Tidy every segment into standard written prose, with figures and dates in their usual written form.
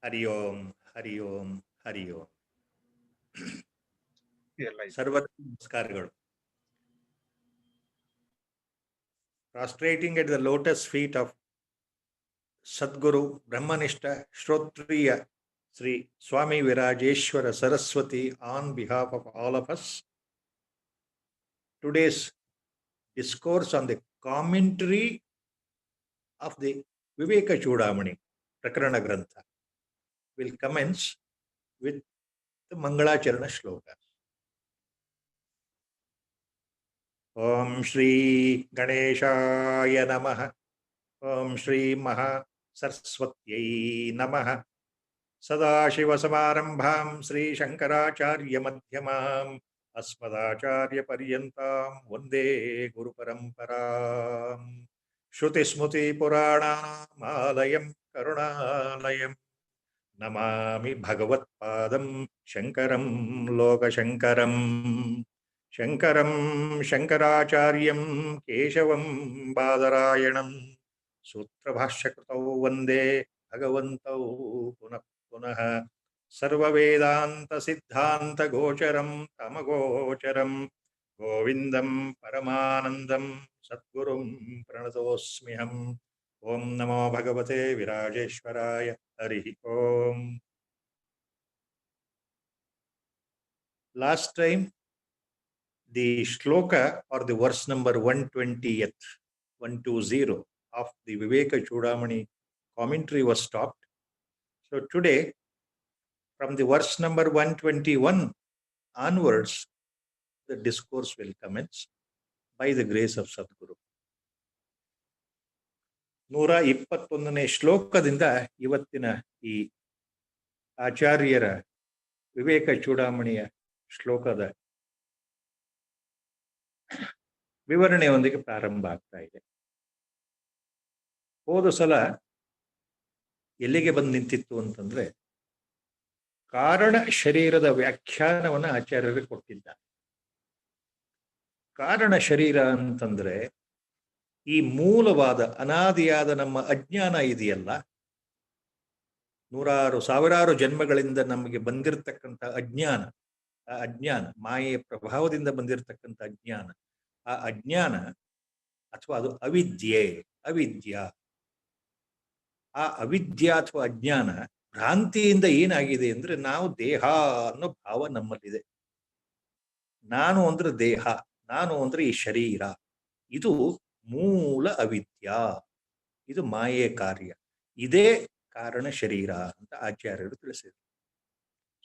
Hari Om, Hari Om, Hari Om. Sarva Namaskar. Prostrating at the lotus feet of Sadguru Brahmanishta Shrotriya Sri Swami Virajeshwara Saraswati on behalf of all of us. Today's discourse on the commentary of the Viveka Chudamani Prakarana Grantha will commence with the Mangalacharana Shloka. Om Shri Ganeshaya Namaha. Om Shri Maha Saraswatyai Namaha. Sadashiva Samarambham Sri Shankaracharya Madhyamam Asmadacharya Paryantam Vande Guru Paramparam Shruti Smuti Purana Malayam Karunalayam Namami Bhagavat Padam Shankaram Loka Shankaram Shankaram Shankaracharyam Keshavam Badarayanam Sutra Bhashyakritau Vande Bhagavantau Punah Punah Sarva Vedanta Siddhanta Gocharam Tamagocharam Govindam Paramanandam Satgurum Pranatosmiham Om Namo Bhagavate Virajeshwaraya Harihi Om. Last time, the shloka or the verse number 120th, 120 of the Viveka Chudamani commentary was stopped. So today, from the verse number 121 onwards, the discourse will commence by the grace of Sadguru. 121ನೇ ಶ್ಲೋಕದಿಂದ ಇವತ್ತಿನ ಈ ಆಚಾರ್ಯರ ವಿವೇಕ ಚೂಡಾಮಣಿಯ ಶ್ಲೋಕದ ವಿವರಣೆಯೊಂದಿಗೆ ಪ್ರಾರಂಭ ಆಗ್ತಾ ಇದೆ. ಹೋದ ಸಲ ಎಲ್ಲಿಗೆ ಬಂದು ನಿಂತಿತ್ತು ಅಂತಂದ್ರೆ, ಕಾರಣ ಶರೀರದ ವ್ಯಾಖ್ಯಾನವನ್ನು ಆಚಾರ್ಯರು ಕೊಟ್ಟಿದ್ದಾರೆ. ಕಾರಣ ಶರೀರ ಅಂತಂದ್ರೆ ಈ ಮೂಲವಾದ ಅನಾದಿಯಾದ ನಮ್ಮ ಅಜ್ಞಾನ ಇದೆಯಲ್ಲ, ನೂರಾರು ಸಾವಿರಾರು ಜನ್ಮಗಳಿಂದ ನಮಗೆ ಬಂದಿರತಕ್ಕಂಥ ಅಜ್ಞಾನ, ಆ ಅಜ್ಞಾನ ಮಾಯೆಯ ಪ್ರಭಾವದಿಂದ ಬಂದಿರತಕ್ಕಂಥ ಅಜ್ಞಾನ, ಆ ಅಜ್ಞಾನ ಅಥವಾ ಅದು ಅವಿದ್ಯೆ, ಅವಿದ್ಯಾ, ಆ ಅವಿದ್ಯಾ ಅಥವಾ ಅಜ್ಞಾನ ಭ್ರಾಂತಿಯಿಂದ ಏನಾಗಿದೆ ಅಂದ್ರೆ, ನಾವು ದೇಹ ಅನ್ನೋ ಭಾವ ನಮ್ಮಲ್ಲಿದೆ. ನಾನು ಅಂದ್ರೆ ದೇಹ, ನಾನು ಅಂದ್ರೆ ಈ ಶರೀರ, ಇದು ಮೂಲ ಅವಿದ್ಯಾ, ಇದು ಮಾಯೆ ಕಾರ್ಯ, ಇದೇ ಕಾರಣ ಶರೀರ ಅಂತ ಆಚಾರ್ಯರು ತಿಳಿಸಿದರು.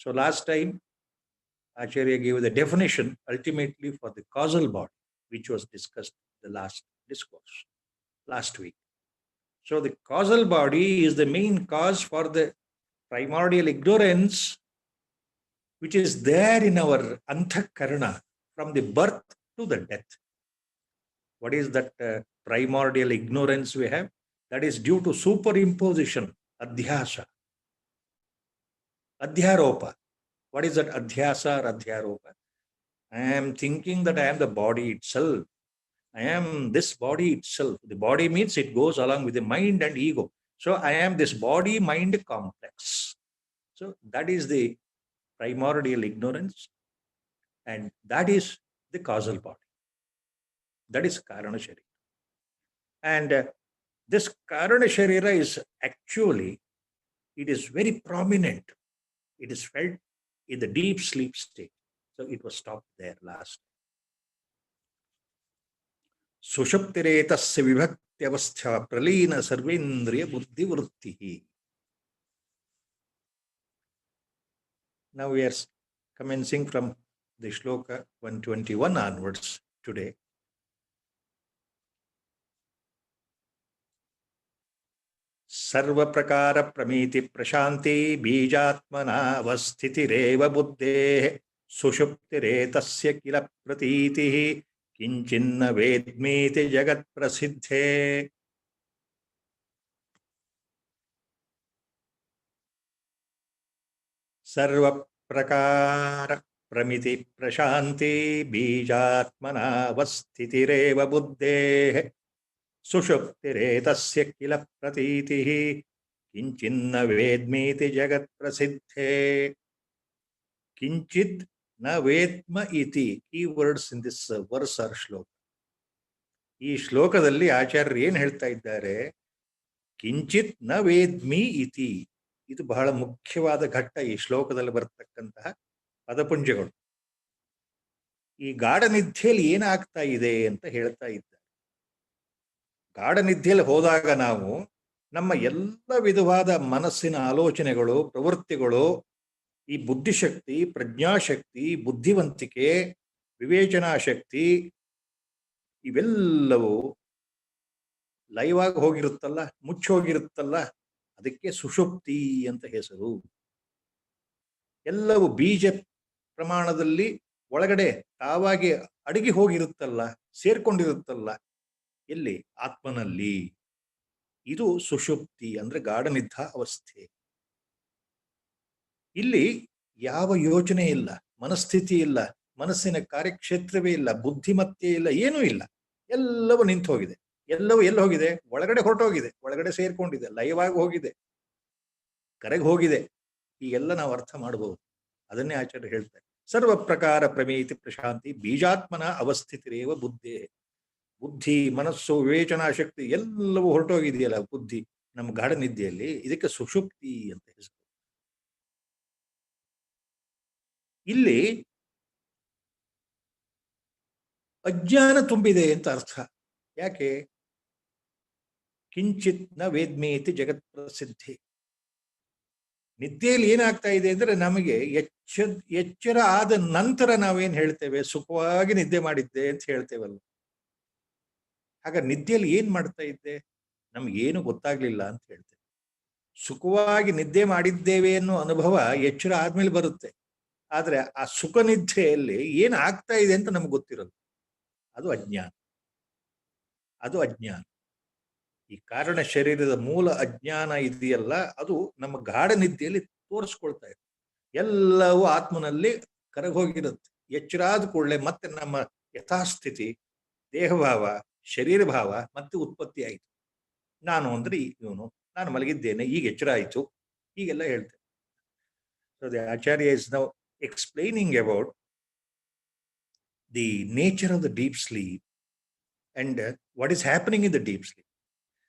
So last time Acharya gave the definition ultimately for the causal body, which was discussed in the last discourse, last week. So the causal body is the main cause for the primordial ignorance which is there in our anthakarana from the birth to the death. What is that primordial ignorance we have? That is due to superimposition, adhyasa, adhyaropa. What is that adhyasa or adhyaropa? I am thinking that I am the body itself. I am this body itself. The body means it goes along with the mind and ego. So I am this body-mind complex. So that is the primordial ignorance, and that is the causal body. That is Karana Sharira. And this Karana Sharira is actually, it is very prominent. It is felt in the deep sleep state. So it was stopped there last. Sushuptiretasya vibhaktyavastha pralina sarvendriya buddhivrittihi. Now we are commencing from the shloka 121 onwards today. Sarva prakara pramiti prashanti bijatmana avasthitirev buddhe sushuptiretasya kila pratitihi kinchinna vedmiti jagat prasiddhe. Sarva prakara pramiti prashanti bijatmana avasthitirev buddhe Sushuptiretasya kila pratitihi ಕಿಂಚಿನ್ನ ವೇದ್ಮೀತಿ ಜಗತ್ ಪ್ರಸಿದ್ಧೇ. ಕಿಂಚಿತ್ ನ ವೇದ್ಮ ಇತಿ. ಕೀ words in this verse are shloka. ಈ ಶ್ಲೋಕದಲ್ಲಿ ಆಚಾರ್ಯರು ಏನ್ ಹೇಳ್ತಾ ಇದ್ದಾರೆ? ಕಿಂಚಿತ್ ನ ವೇದ್ಮಿ ಇತಿ. ಇದು ಬಹಳ ಮುಖ್ಯವಾದ ಘಟ್ಟ ಈ ಶ್ಲೋಕದಲ್ಲಿ ಬರ್ತಕ್ಕಂತಹ ಪದಪುಂಜಗಳು. ಈ ಗಾಢನಿದ್ಯೆಯಲ್ಲಿ ಏನಾಗ್ತಾ ಇದೆ ಅಂತ ಹೇಳ್ತಾ ಇದ್ದಾರೆ. ಗಾಢನಿದ್ಯೆಯಲ್ಲಿ ಹೋದಾಗ ನಾವು ನಮ್ಮ ಎಲ್ಲ ವಿಧವಾದ ಮನಸ್ಸಿನ ಆಲೋಚನೆಗಳು, ಪ್ರವೃತ್ತಿಗಳು, ಈ ಬುದ್ಧಿಶಕ್ತಿ, ಪ್ರಜ್ಞಾಶಕ್ತಿ, ಬುದ್ಧಿವಂತಿಕೆ, ವಿವೇಚನಾ ಶಕ್ತಿ ಇವೆಲ್ಲವೂ ಲೈವ್ ಆಗಿ ಹೋಗಿರುತ್ತಲ್ಲ, ಮುಚ್ಚೋಗಿರುತ್ತಲ್ಲ, ಅದಕ್ಕೆ ಸುಷುಪ್ತಿ ಅಂತ ಹೆಸರು. ಎಲ್ಲವೂ ಬೀಜ ಪ್ರಮಾಣದಲ್ಲಿ ಒಳಗಡೆ ತಾವಾಗಿ ಅಡಗಿ ಹೋಗಿರುತ್ತಲ್ಲ, ಸೇರ್ಕೊಂಡಿರುತ್ತಲ್ಲ. ಎಲ್ಲಿ? ಆತ್ಮನಲ್ಲಿ. ಇದು ಸುಷುಪ್ತಿ ಅಂದ್ರೆ ಗಾಢನಿದ್ರಾ ಅವಸ್ಥೆ. ಇಲ್ಲಿ ಯಾವ ಯೋಚನೆ ಇಲ್ಲ, ಮನಸ್ಥಿತಿ ಇಲ್ಲ, ಮನಸ್ಸಿನ ಕಾರ್ಯಕ್ಷೇತ್ರವೇ ಇಲ್ಲ, ಬುದ್ಧಿಮತ್ತೆ ಇಲ್ಲ, ಏನೂ ಇಲ್ಲ. ಎಲ್ಲವೂ ನಿಂತು ಹೋಗಿದೆ. ಎಲ್ಲವೂ ಎಲ್ಲಿ ಹೋಗಿದೆ? ಒಳಗಡೆ ಹೊರಟೋಗಿದೆ, ಒಳಗಡೆ ಸೇರ್ಕೊಂಡಿದೆ, ಲೈವ್ ಆಗಿ ಹೋಗಿದೆ, ಕರೆಗೆ ಹೋಗಿದೆ. ಹೀಗೆಲ್ಲ ನಾವು ಅರ್ಥ ಮಾಡಬಹುದು. ಅದನ್ನೇ ಆಚಾರ್ಯ ಹೇಳ್ತಾರೆ. ಸರ್ವ ಪ್ರಕಾರ ಪ್ರಮೇತಿ ಪ್ರಶಾಂತಿ ಬೀಜಾತ್ಮನ ಅವಸ್ಥಿತಿರೇವ ಬುದ್ಧಿ. ಬುದ್ಧಿ, ಮನಸ್ಸು, ವಿವೇಚನಾ ಶಕ್ತಿ ಎಲ್ಲವೂ ಹೊರಟೋಗಿದೆಯಲ್ಲ ಬುದ್ಧಿ ನಮ್ಮ ಗಾಢನಿದ್ದೆಯಲ್ಲಿ. ಇದಕ್ಕೆ ಸುಷುಪ್ತಿ ಅಂತ ಹೆಸರು. ಇಲ್ಲಿ ಅಜ್ಞಾನ ತುಂಬಿದೆ ಅಂತ ಅರ್ಥ. ಯಾಕೆ? ಕಿಂಚಿತ್ ನ ವೇದ್ಮೇತಿ ಜಗತ್ ಪ್ರಸಿದ್ಧಿ. ನಿದ್ದೆಯಲ್ಲಿ ಏನಾಗ್ತಾ ಇದೆ ಅಂದ್ರೆ ನಮಗೆ ಎಚ್ಚರ ಆದ ನಂತರ ನಾವೇನ್ ಹೇಳ್ತೇವೆ? ಸುಖವಾಗಿ ನಿದ್ದೆ ಮಾಡಿದ್ದೆ ಅಂತ ಹೇಳ್ತೇವಲ್ಲ. ಆಗ ನಿದ್ದೆಯಲ್ಲಿ ಏನ್ ಮಾಡ್ತಾ ಇದ್ದೆ? ನಮ್ಗೇನು ಗೊತ್ತಾಗ್ಲಿಲ್ಲ ಅಂತ ಹೇಳ್ತೇವೆ. ಸುಖವಾಗಿ ನಿದ್ದೆ ಮಾಡಿದ್ದೇವೆ ಅನ್ನೋ ಅನುಭವ ಎಚ್ಚರ ಆದ್ಮೇಲೆ ಬರುತ್ತೆ. ಆದ್ರೆ ಆ ಸುಖ ನಿದ್ದೆಯಲ್ಲಿ ಏನ್ ಆಗ್ತಾ ಇದೆ ಅಂತ ನಮ್ಗೆ ಗೊತ್ತಿರೋದು. ಅದು ಅಜ್ಞಾನ. ಅದು ಅಜ್ಞಾನ. ಈ ಕಾರಣ ಶರೀರದ ಮೂಲ ಅಜ್ಞಾನ ಇದೆಯಲ್ಲ, ಅದು ನಮ್ಮ ಗಾಢ ನಿದ್ದೆಯಲ್ಲಿ ತೋರಿಸ್ಕೊಳ್ತಾ ಇದೆ. ಎಲ್ಲವೂ ಆತ್ಮನಲ್ಲಿ ಕರಗೋಗಿರುತ್ತೆ. ಎಚ್ಚರಾದ ಕೂಡಲೇ ಮತ್ತೆ ನಮ್ಮ ಯಥಾಸ್ಥಿತಿ, ದೇಹಭಾವ, ಶರೀರ ಭಾವ ಮತ್ತೆ ಉತ್ಪತ್ತಿ ಆಯಿತು. ನಾನು ಅಂದ್ರೆ ಇವನು, ನಾನು ಮಲಗಿದ್ದೇನೆ, ಈಗ ಎಚ್ಚರ ಆಯಿತು, ಹೀಗೆಲ್ಲ ಹೇಳ್ತೇನೆ. So the Acharya is now explaining about the nature of the deep sleep and what is happening in the deep sleep.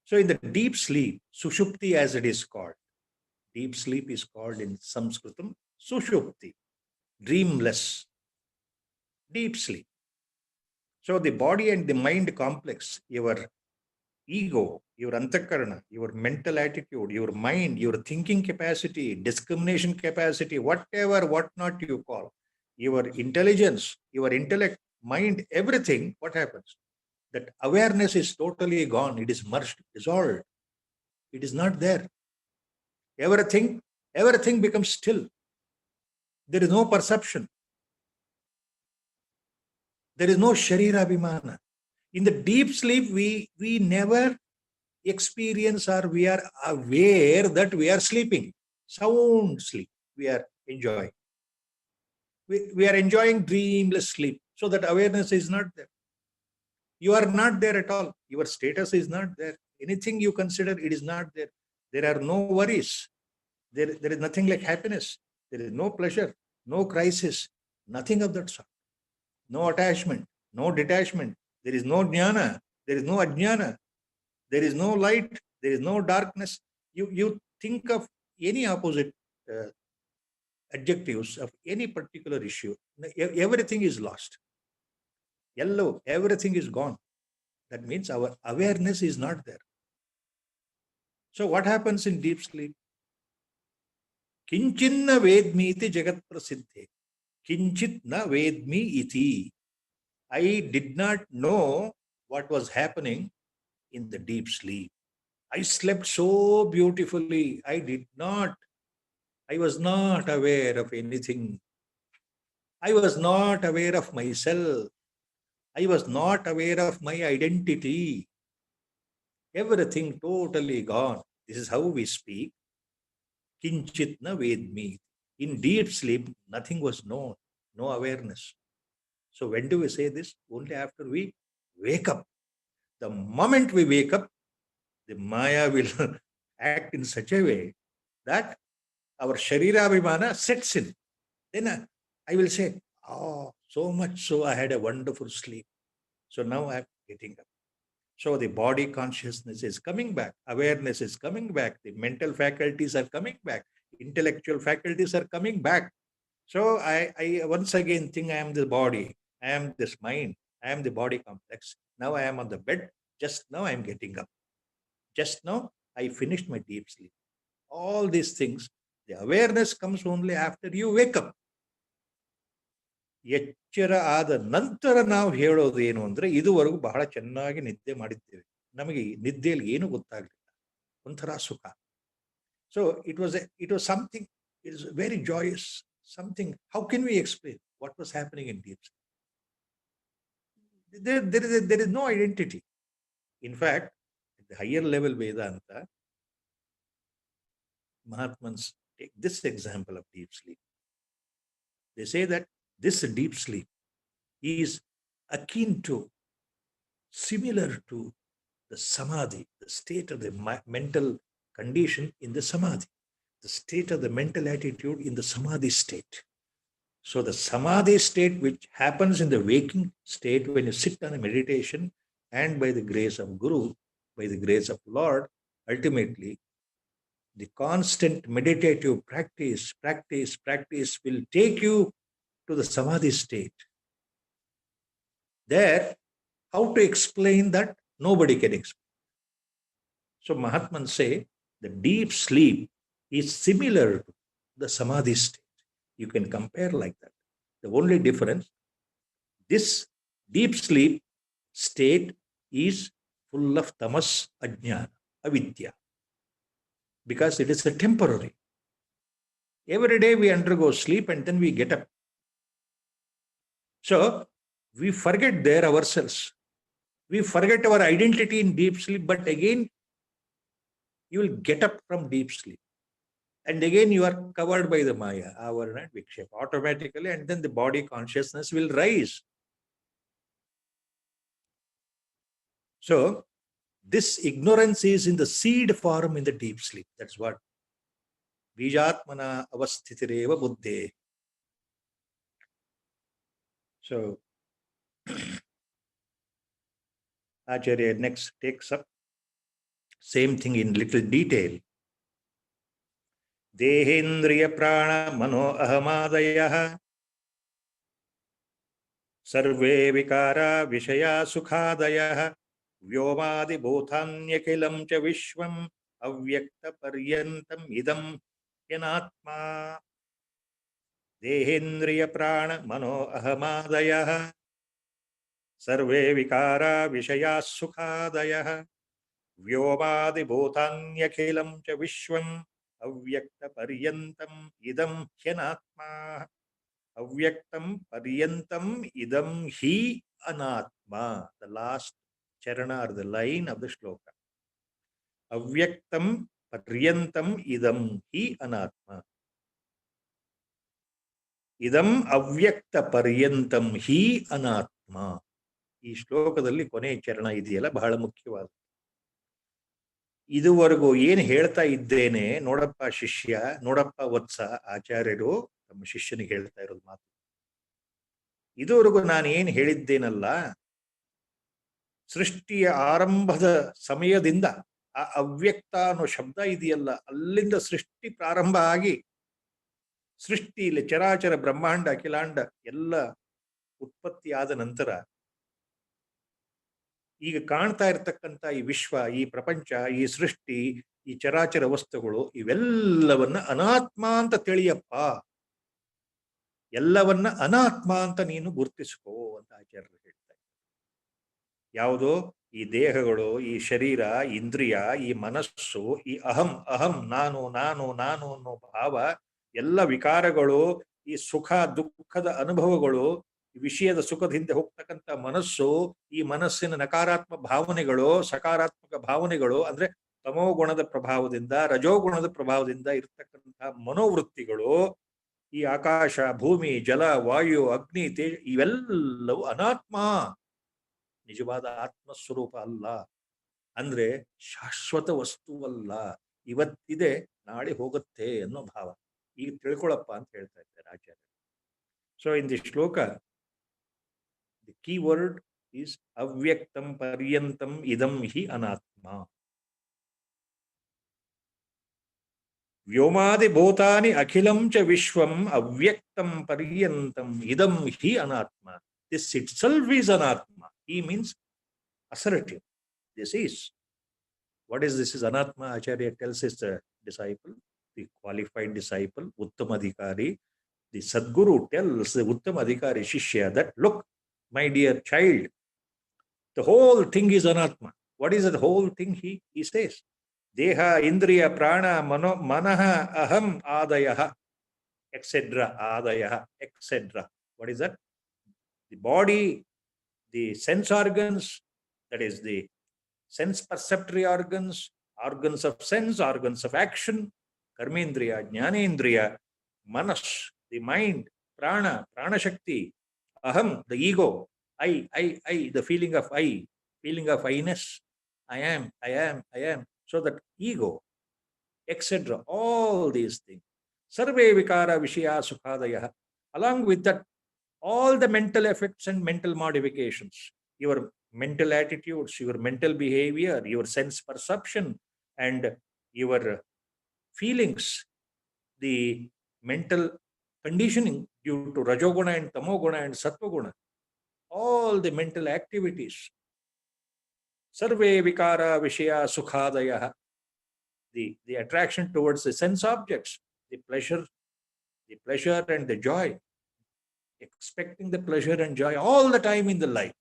So in the deep sleep, sushupti as it is called, deep sleep is called in Sanskritam sushupti, dreamless, deep sleep. So the body and the mind complex, your ego, your antakarana, your mental attitude, your mind, your thinking capacity, discrimination capacity, whatever, what not you call, your intelligence, your intellect, mind, everything, what happens? That awareness is totally gone. It is merged, dissolved. It is not there. Everything becomes still. There is no perception. There is no sharira abhimana. In the deep sleep, we never experience or we are aware that we are sleeping. Sound sleep we are enjoying. We are enjoying dreamless sleep. So that awareness is not there. You are not there at all. Your status is not there. Anything you consider, it is not there. There are no worries. There is nothing like happiness. There is no pleasure, no crisis, nothing of that sort. No attachment, no detachment. There is no jnana, there is no ajnana. There is no light, there is no darkness. You think of any opposite adjectives of any particular issue. Everything is lost. Yellow, everything is gone. That means our awareness is not there. So what happens in deep sleep? Kinchinna vedmi iti jagat prasiddhe. Kinchit na vedmi iti. I did not know what was happening in the deep sleep. I slept so beautifully. I was not aware of anything. I was not aware of myself. I was not aware of my identity. Everything totally gone. This is how we speak. Kinchit na vedmi. In deep sleep, nothing was known, no awareness. So when do we say this? Only after we wake up. The moment we wake up, the Maya will act in such a way that our Sharirabhimana sets in. Then I will say, oh, so much so I had a wonderful sleep. So now I'm getting up. So the body consciousness is coming back, awareness is coming back, the mental faculties are coming back, intellectual faculties are coming back. So I once again think I am the body, I am this mind, I am the body complex. Now I am on the bed, just now I am getting up. Just now I finished my deep sleep. All these things, the awareness comes only after you wake up. ಎಚ್ಚರ ಆದ ನಂತರ ನಾವು ಹೇಳೋದು ಏನು ಅಂದ್ರೆ ಇದುವರೆಗೂ ಬಹಳ ಚೆನ್ನಾಗಿ ನಿದ್ದೆ ಮಾಡಿದ್ದೇವೆ, ನಮಗೆ ನಿದ್ದೆಯಲ್ಲಿ ಏನು ಗೊತ್ತಾಗಲಿಲ್ಲ, ಒಂಥರ ಸುಖ. So it was something, it is very joyous something. How can we explain what was happening in deep sleep? There is no identity. In fact, at the higher level Vedanta, Mahatmans take this example of deep sleep. They say that this deep sleep is akin to, similar to the samadhi, the state of the mental condition in the samadhi, the state of the mental attitude in the samadhi state. So the samadhi state which happens in the waking state when you sit on a meditation, and by the grace of Guru, by the grace of Lord, ultimately the constant meditative practice will take you to the samadhi state. There, how to explain that? Nobody can explain. So Mahatmans say the deep sleep is similar to the samadhi state. You can compare like that. The only difference, this deep sleep state is full of tamas, ajnana, avidya, because it is a temporary. Every day we undergo sleep and then we get up. So we forget there ourselves. We forget our identity in deep sleep, but again you will get up from deep sleep. And again you are covered by the Maya, avarana and vikshepa, automatically, and then the body consciousness will rise. So this ignorance is in the seed form in the deep sleep. That's what Bijatmana avasthitireva buddhe. So Acharya next takes up same thing in little detail. Dehendriya prana mano ahamadayah sarve vikara vishaya sukhadayah vyomadi bhutanyakilam cha vishvam avyakta paryantam idam yanatma. Dehendriya prana mano ahamadayah sarve vikara vishaya sukhadayah vyomadi bhutanyakilam cha vishvam avyakta paryantam idam hyanatma. Avyaktam paryantam idam hi anatma. The last charana or the line of the shloka. Avyaktam paryantam idam hi anatma. Idam avyakta paryantam hi anatma. ಈ ಶ್ಲೋಕದಲ್ಲಿ ಕೊನೆಯ ಚರಣ ಇದೆಯಲ್ಲ ಬಹಳ ಮುಖ್ಯವಾದ. ಇದುವರೆಗೂ ಏನು ಹೇಳ್ತಾ ಇದ್ದೇನೆ ನೋಡಪ್ಪ ಶಿಷ್ಯ, ನೋಡಪ್ಪ ವತ್ಸ, ಆಚಾರ್ಯರು ತಮ್ಮ ಶಿಷ್ಯನಿಗೆ ಹೇಳ್ತಾ ಇರೋದು ಮಾತು. ಇದುವರೆಗೂ ನಾನು ಏನು ಹೇಳಿದ್ದೇನಲ್ಲ, ಸೃಷ್ಟಿಯ ಆರಂಭದ ಸಮಯದಿಂದ ಆ ಅವ್ಯಕ್ತ ಅನ್ನೋ ಶಬ್ದ ಇದೆಯಲ್ಲ, ಅಲ್ಲಿಂದ ಸೃಷ್ಟಿ ಪ್ರಾರಂಭ ಆಗಿ ಸೃಷ್ಟಿಯಲ್ಲಿ ಚರಾಚರ ಬ್ರಹ್ಮಾಂಡ ಅಖಿಲಾಂಡ ಎಲ್ಲ ಉತ್ಪತ್ತಿ ಆದ ನಂತರ ಈಗ ಕಾಣ್ತಾ ಇರತಕ್ಕಂಥ ಈ ವಿಶ್ವ, ಈ ಪ್ರಪಂಚ, ಈ ಸೃಷ್ಟಿ, ಈ ಚರಾಚರ ವಸ್ತುಗಳು ಇವೆಲ್ಲವನ್ನ ಅನಾತ್ಮ ಅಂತ ತಿಳಿಯಪ್ಪ, ಎಲ್ಲವನ್ನ ಅನಾತ್ಮ ಅಂತ ನೀನು ಗುರುತಿಸ್ಕೋ ಅಂತ ಆಚಾರ್ಯರು ಹೇಳ್ತಾರೆ. ಯಾವುದೋ ಈ ದೇಹಗಳು, ಈ ಶರೀರ, ಇಂದ್ರಿಯ, ಈ ಮನಸ್ಸು, ಈ ಅಹಂ ಅಹಂ ನಾನು ನಾನು ನಾನು ಅನ್ನೋ ಭಾವ, ಎಲ್ಲ ವಿಕಾರಗಳು, ಈ ಸುಖ ದುಃಖದ ಅನುಭವಗಳು, ವಿಷಯದ ಸುಖದ ಹಿಂದೆ ಹೋಗ್ತಕ್ಕಂಥ ಮನಸ್ಸು, ಈ ಮನಸ್ಸಿನ ನಕಾರಾತ್ಮಕ ಭಾವನೆಗಳು, ಸಕಾರಾತ್ಮಕ ಭಾವನೆಗಳು, ಅಂದ್ರೆ ತಮೋಗುಣದ ಪ್ರಭಾವದಿಂದ ರಜೋಗುಣದ ಪ್ರಭಾವದಿಂದ ಇರ್ತಕ್ಕಂತಹ ಮನೋವೃತ್ತಿಗಳು, ಈ ಆಕಾಶ, ಭೂಮಿ, ಜಲ, ವಾಯು, ಅಗ್ನಿ, ತೇಜ, ಇವೆಲ್ಲವೂ ಅನಾತ್ಮ, ನಿಜವಾದ ಆತ್ಮಸ್ವರೂಪ ಅಲ್ಲ, ಅಂದ್ರೆ ಶಾಶ್ವತ ವಸ್ತುವಲ್ಲ. ಇವತ್ತಿದೆ ನಾಳೆ ಹೋಗುತ್ತೆ ಅನ್ನೋ ಭಾವ. ಈಗ ತಿಳ್ಕೊಳಪ್ಪ ಅಂತ ಹೇಳ್ತಾ ಇದ್ದಾರೆ ಆಚಾರ್ಯ. ಸೊ ಇನ್ ದಿ ಶ್ಲೋಕ ದಿ ಕೀ ವರ್ಡ್ ಈಸ್ ಅವ್ಯಕ್ತಂ ಪರ್ಯಂತಂ ಇದಂ ಹಿ ಅನಾತ್ಮ. ವ್ಯೋಮಾದಿ ಭೂತಾನಿ ಅಖಿಲಂ ಚ ವಿಶ್ವಂ ಅವ್ಯಕ್ತಂ ಪರ್ಯಂತಂ ಇದಂ ಹಿ ಅನಾತ್ಮ. This itself is anatma. He means assertive. This is. What is this? Is anatma? Acharya tells his disciple, the qualified disciple, Uttamadhikari. The Sadguru tells the Uttamadhikari Shishya that, look, my dear child, the whole thing is anatma. What is the whole thing? He says, Deha, Indriya, Prana, Manaha, Aham, Adayaha, etc. Adayaha, etc. What is that? The body, the sense organs, that is the sense perceptory organs, organs of sense, organs of action, karmendriya, jnanendriya, manas, the mind, prana, prana shakti, aham, the ego, I, the feeling of I-ness, I am. So that ego, etc. All these things. Sarve vikara vishaya sukhadaya. Along with that, all the mental effects and mental modifications, your mental attitudes, your mental behavior, your sense perception, and your feelings, the mental conditioning due to Rajoguna and Tamoguna and Sattva-guna, all the mental activities, Sarve Vikara Vishaya Sukhadaya, the attraction towards the sense objects, the pleasure and the joy, expecting the pleasure and joy all the time in the life,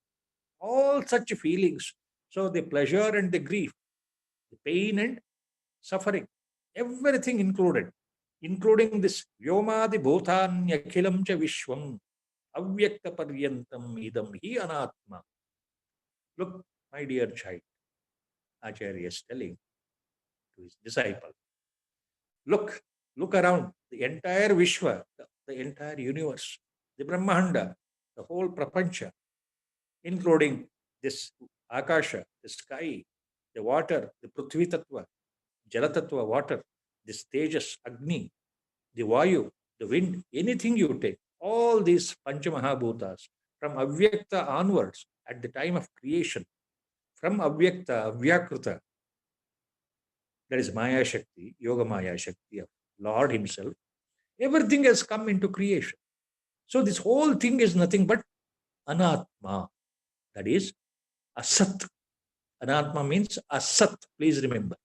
all such feelings. So the pleasure and the grief, the pain and suffering, everything included, including this Vyomadi Bhutanyakhilam cha Vishwam Avyakta Paryantam Idam Hi Anatma. Look, my dear child, Acharya is telling to his disciple, look around, the entire Vishwa, the entire universe, the Brahmanda, the whole Prapancha, including this Akasha, the sky, the water, the Prithvi Tattva, Jala Tattva, water, this Tejas, Agni, the Vayu, the wind, anything you take, all these Panchamahabhutas, from Avyakta onwards, at the time of creation, from Avyakta, Avyakruta, that is Maya Shakti, Yoga Maya Shakti of Lord himself, everything has come into creation. So this whole thing is nothing but anatma, that is asat. Anatma means asat, please remember.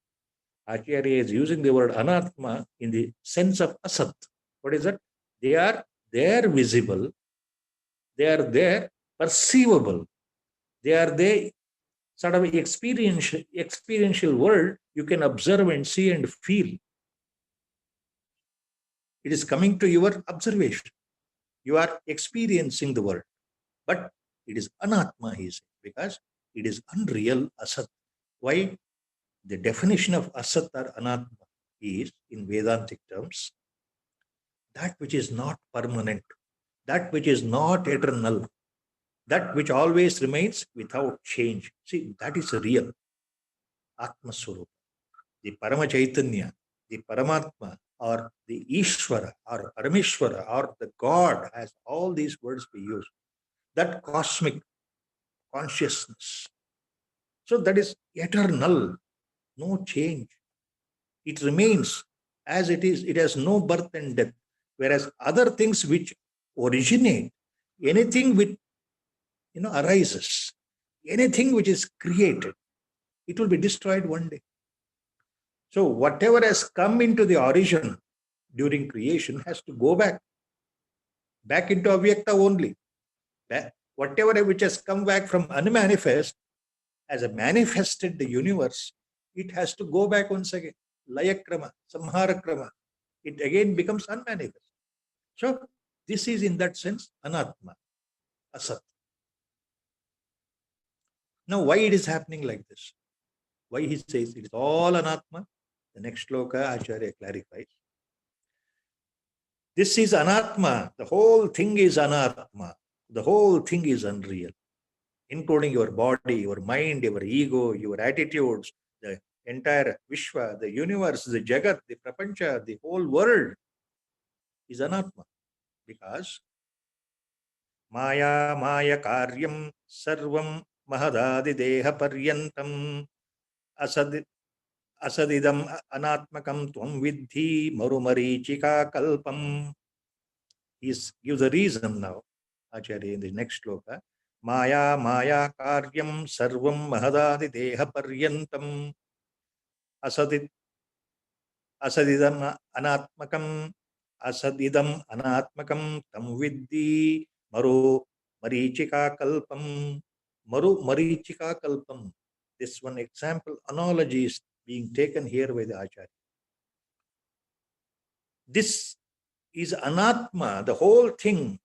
Acharya is using the word anatma in the sense of asat. What is that? They are there visible, they are there perceivable, they are there sort of experiential world you can observe and see and feel. It is coming to your observation. You are experiencing the world, but it is anatma, he said, because it is unreal asat. Why? The definition of asat or anatma is, in Vedantic terms, that which is not permanent, that which is not eternal, that which always remains without change. See, that is real Atma Swarupa. The Parama Chaitanya, the Paramatma, or the Ishvara, or Parameshvara, or the God, as all these words we use, that cosmic consciousness. So that is eternal, no change. It remains as it is. It has no birth and death. Whereas other things which originate, anything which arises, anything which is created, it will be destroyed one day. So whatever has come into the origin during creation has to go back into Avyakta only. Whatever which has come back from unmanifest as a manifested the universe, it has to go back once again. Layakrama, Samharakrama. It again becomes unmanifest. So this is in that sense anatma, asat. Now why it is happening like this? Why he says it is all anatma? The next shloka Acharya clarifies. This is anatma. The whole thing is anatma. The whole thing is unreal, including your body, your mind, your ego, your attitudes, the entire Vishwa, the universe, the Jagat, the Prapancha, the whole world is Anatma. Because Maya Maya Karyam Sarvam Mahadadi Deha Paryantam Asad Asadidam Anatmakam Tvam Vidhi Marumarichika Kalpam. He gives a reason now, Acharya, in the next sloka. Maya Maya Karyam Sarvam Mahadadi Deha Paryantam Asadid Asadidam Anatmakam Asadidam Anatmakam Tam Vidhi Maru Marichika Kalpam. Maru Marichika Kalpam. This one example analogy is being taken here by the Acharya. This is Anatma, the whole thing,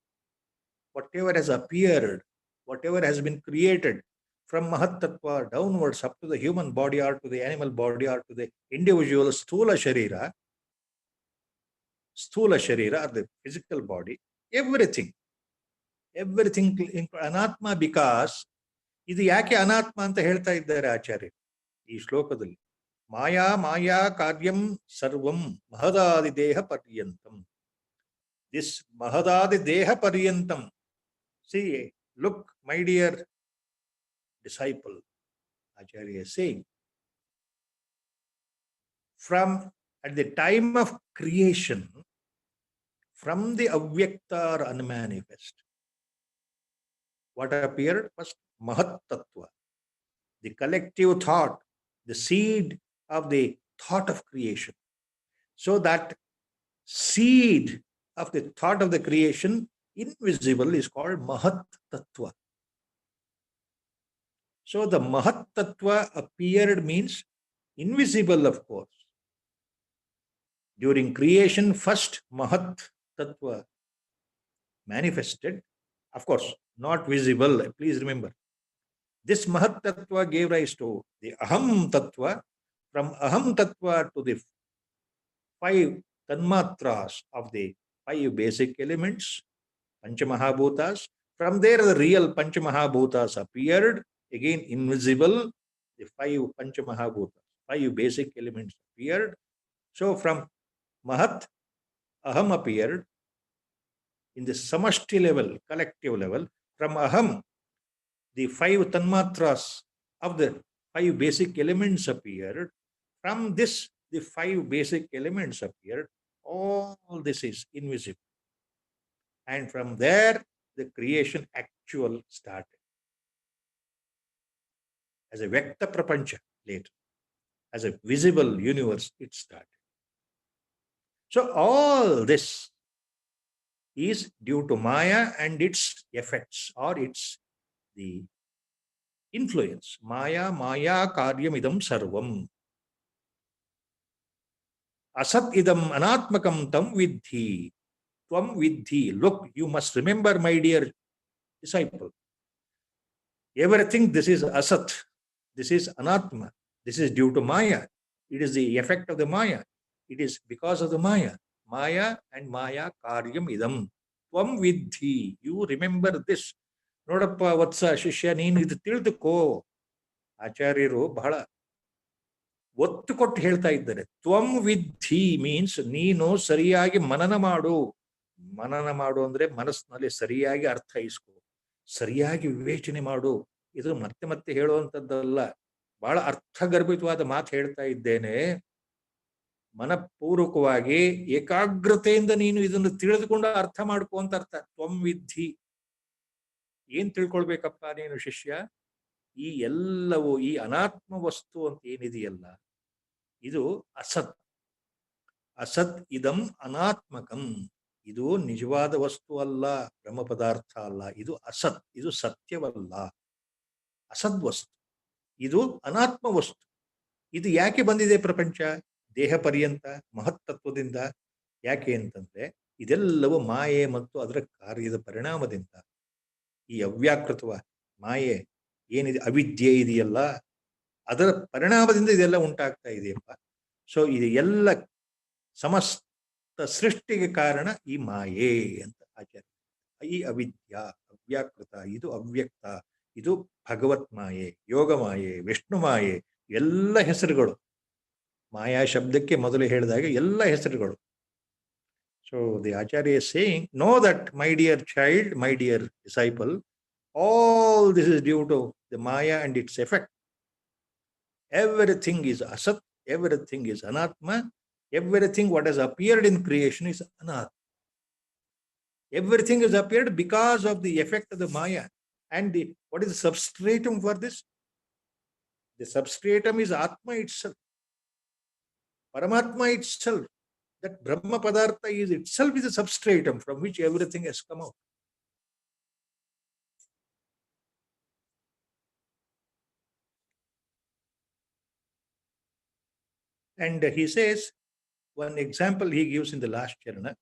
whatever has appeared, whatever has been created from Mahat Tattva downwards up to the human body or to the animal body or to the individual Sthula Sharira or the physical body, everything Anatma, because ಇದು ಯಾಕೆ ಅನಾತ್ಮ ಅಂತ ಹೇಳ್ತಾ ಇದ್ದಾರೆ ಆಚಾರ್ಯ ಈ ಶ್ಲೋಕದಲ್ಲಿ. ಮಾಯಾ ಮಾಯಾ ಕಾರ್ಯಂ ಸರ್ವಂ ಮಹದಾದಿ ದೇಹ ಪರ್ಯಂತಂ. ದಿಸ್ ಮಹದಾದಿ ದೇಹ ಪರ್ಯಂತಂ. See, look, my dear disciple, Acharya is saying, from at the time of creation, from the avyakta or unmanifest, what appeared? First, Mahat Tattva, the collective thought, the seed of the thought of creation. So that seed of the thought of the creation, invisible, is called Mahat Tattva. So the Mahat Tattva appeared means invisible, of course. During creation, first Mahat Tattva manifested, of course, not visible. Please remember, this Mahat Tattva gave rise to the Aham Tattva. From Aham Tattva to the 5 Tanmatras of the 5 basic elements, Panchamahabhutas. From there, the real Panchamahabhutas appeared, again invisible. The 5 Panchamahabhutas, 5 basic elements appeared. So from Mahat, Aham appeared in the samashti level, collective level. From Aham, the 5 Tanmatras of the 5 basic elements appeared. From this, the 5 basic elements appeared. All this is invisible. And from there, the creation actual started. As a Vyakta Prapancha later. As a visible universe, it started. So all this is due to Maya and its effects, or its the influence. Maya Maya Karyam Idam Sarvam. Asat Idam Anatmakam Tam Vidhi. Tvam Vidhi. Look, you must remember, my dear disciple. Everything, this is Asat. This is Anatma. This is due to Maya. It is the effect of the Maya. It is because of the Maya. Maya and Maya Karyam Idam. Tvam Vidhi. You remember this. ನೋಡಪ್ಪ ವತ್ಸ ಶಿಷ್ಯ, ನೀನು ಇದು ತಿಳಿದುಕೋ. ಆಚಾರ್ಯರು ಬಹಳ ಒತ್ತು ಕೊಟ್ಟು ಹೇಳ್ತಾ ಇದ್ದಾರೆ. ತ್ವಂ ವಿದ್ಧಿ ಮೀನ್ಸ್ ನೀನು ಸರಿಯಾಗಿ ಮನನ ಮಾಡು. ಮನನ ಮಾಡು ಅಂದ್ರೆ ಮನಸ್ಸಿನಲ್ಲಿ ಸರಿಯಾಗಿ ಅರ್ಥೈಸ್ಕೊ, ಸರಿಯಾಗಿ ವಿವೇಚನೆ ಮಾಡು. ಇದು ಮತ್ತೆ ಮತ್ತೆ ಹೇಳುವಂಥದ್ದಲ್ಲ, ಬಹಳ ಅರ್ಥಗರ್ಭಿತವಾದ ಮಾತು ಹೇಳ್ತಾ ಇದ್ದೇನೆ. ಮನಪೂರ್ವಕವಾಗಿ ಏಕಾಗ್ರತೆಯಿಂದ ನೀನು ಇದನ್ನು ತಿಳಿದುಕೊಂಡು ಅರ್ಥ ಮಾಡ್ಕೊ ಅಂತ ಅರ್ಥ. ತ್ವಂ ವಿದ್ಧಿ. ಏನ್ ತಿಳ್ಕೊಳ್ಬೇಕಪ್ಪ ನೀನು ಶಿಷ್ಯ? ಈ ಎಲ್ಲವೂ, ಈ ಅನಾತ್ಮ ವಸ್ತು ಅಂತ ಏನಿದೆಯಲ್ಲ, ಇದು ಅಸತ್. ಅಸತ್ ಇದಂ ಅನಾತ್ಮಕಂ. ಇದು ನಿಜವಾದ ವಸ್ತು ಅಲ್ಲ, ಬ್ರಹ್ಮ ಪದಾರ್ಥ ಅಲ್ಲ. ಇದು ಅಸತ್, ಇದು ಸತ್ಯವಲ್ಲ, ಅಸದ್ ವಸ್ತು. ಇದು ಅನಾತ್ಮ ವಸ್ತು. ಇದು ಯಾಕೆ ಬಂದಿದೆ ಪ್ರಪಂಚ? ದೇಹ ಪರ್ಯಂತ ಮಹತ್ತತ್ವದಿಂದ. ಯಾಕೆ ಅಂತಂದ್ರೆ ಇದೆಲ್ಲವೂ ಮಾಯೆ ಮತ್ತು ಅದರ ಕಾರ್ಯದ ಪರಿಣಾಮದಿಂದ. ಈ ಅವ್ಯಾಕೃತವ ಮಾಯೆ ಏನಿದೆ, ಅವಿದ್ಯೆ ಇದೆಯಲ್ಲ, ಅದರ ಪರಿಣಾಮದಿಂದ ಇದೆಲ್ಲ ಉಂಟಾಗ್ತಾ ಇದೆಯಪ್ಪ. ಸೊ ಇದು ಎಲ್ಲ ಸಮಸ್ತ ಸೃಷ್ಟಿಗೆ ಕಾರಣ ಈ ಮಾಯೆ ಅಂತ ಆಚಾರ್ಯ. ಈ ಅವಿದ್ಯಾ, ಅವ್ಯಾಕೃತ, ಇದು ಅವ್ಯಕ್ತ, ಇದು ಭಗವತ್ ಮಾಯೆ, ಯೋಗ ಮಾಯೆ, ವಿಷ್ಣು ಮಾಯೆ, ಎಲ್ಲ ಹೆಸರುಗಳು. ಮಾಯಾ ಶಬ್ದಕ್ಕೆ ಮೊದಲು ಹೇಳಿದಾಗ ಎಲ್ಲ ಹೆಸರುಗಳು. So the Acharya is saying, know that, my dear child, my dear disciple, all this is due to the Maya and its effect. Everything is asat, everything is anatma, everything what has appeared in creation is anatma. Everything has appeared because of the effect of the Maya. And what is the substratum for this? The substratum is Atma itself, Paramatma itself. That Brahma Padartha is itself is a substratum from which everything has come out. And he says, one example he gives in the last charana,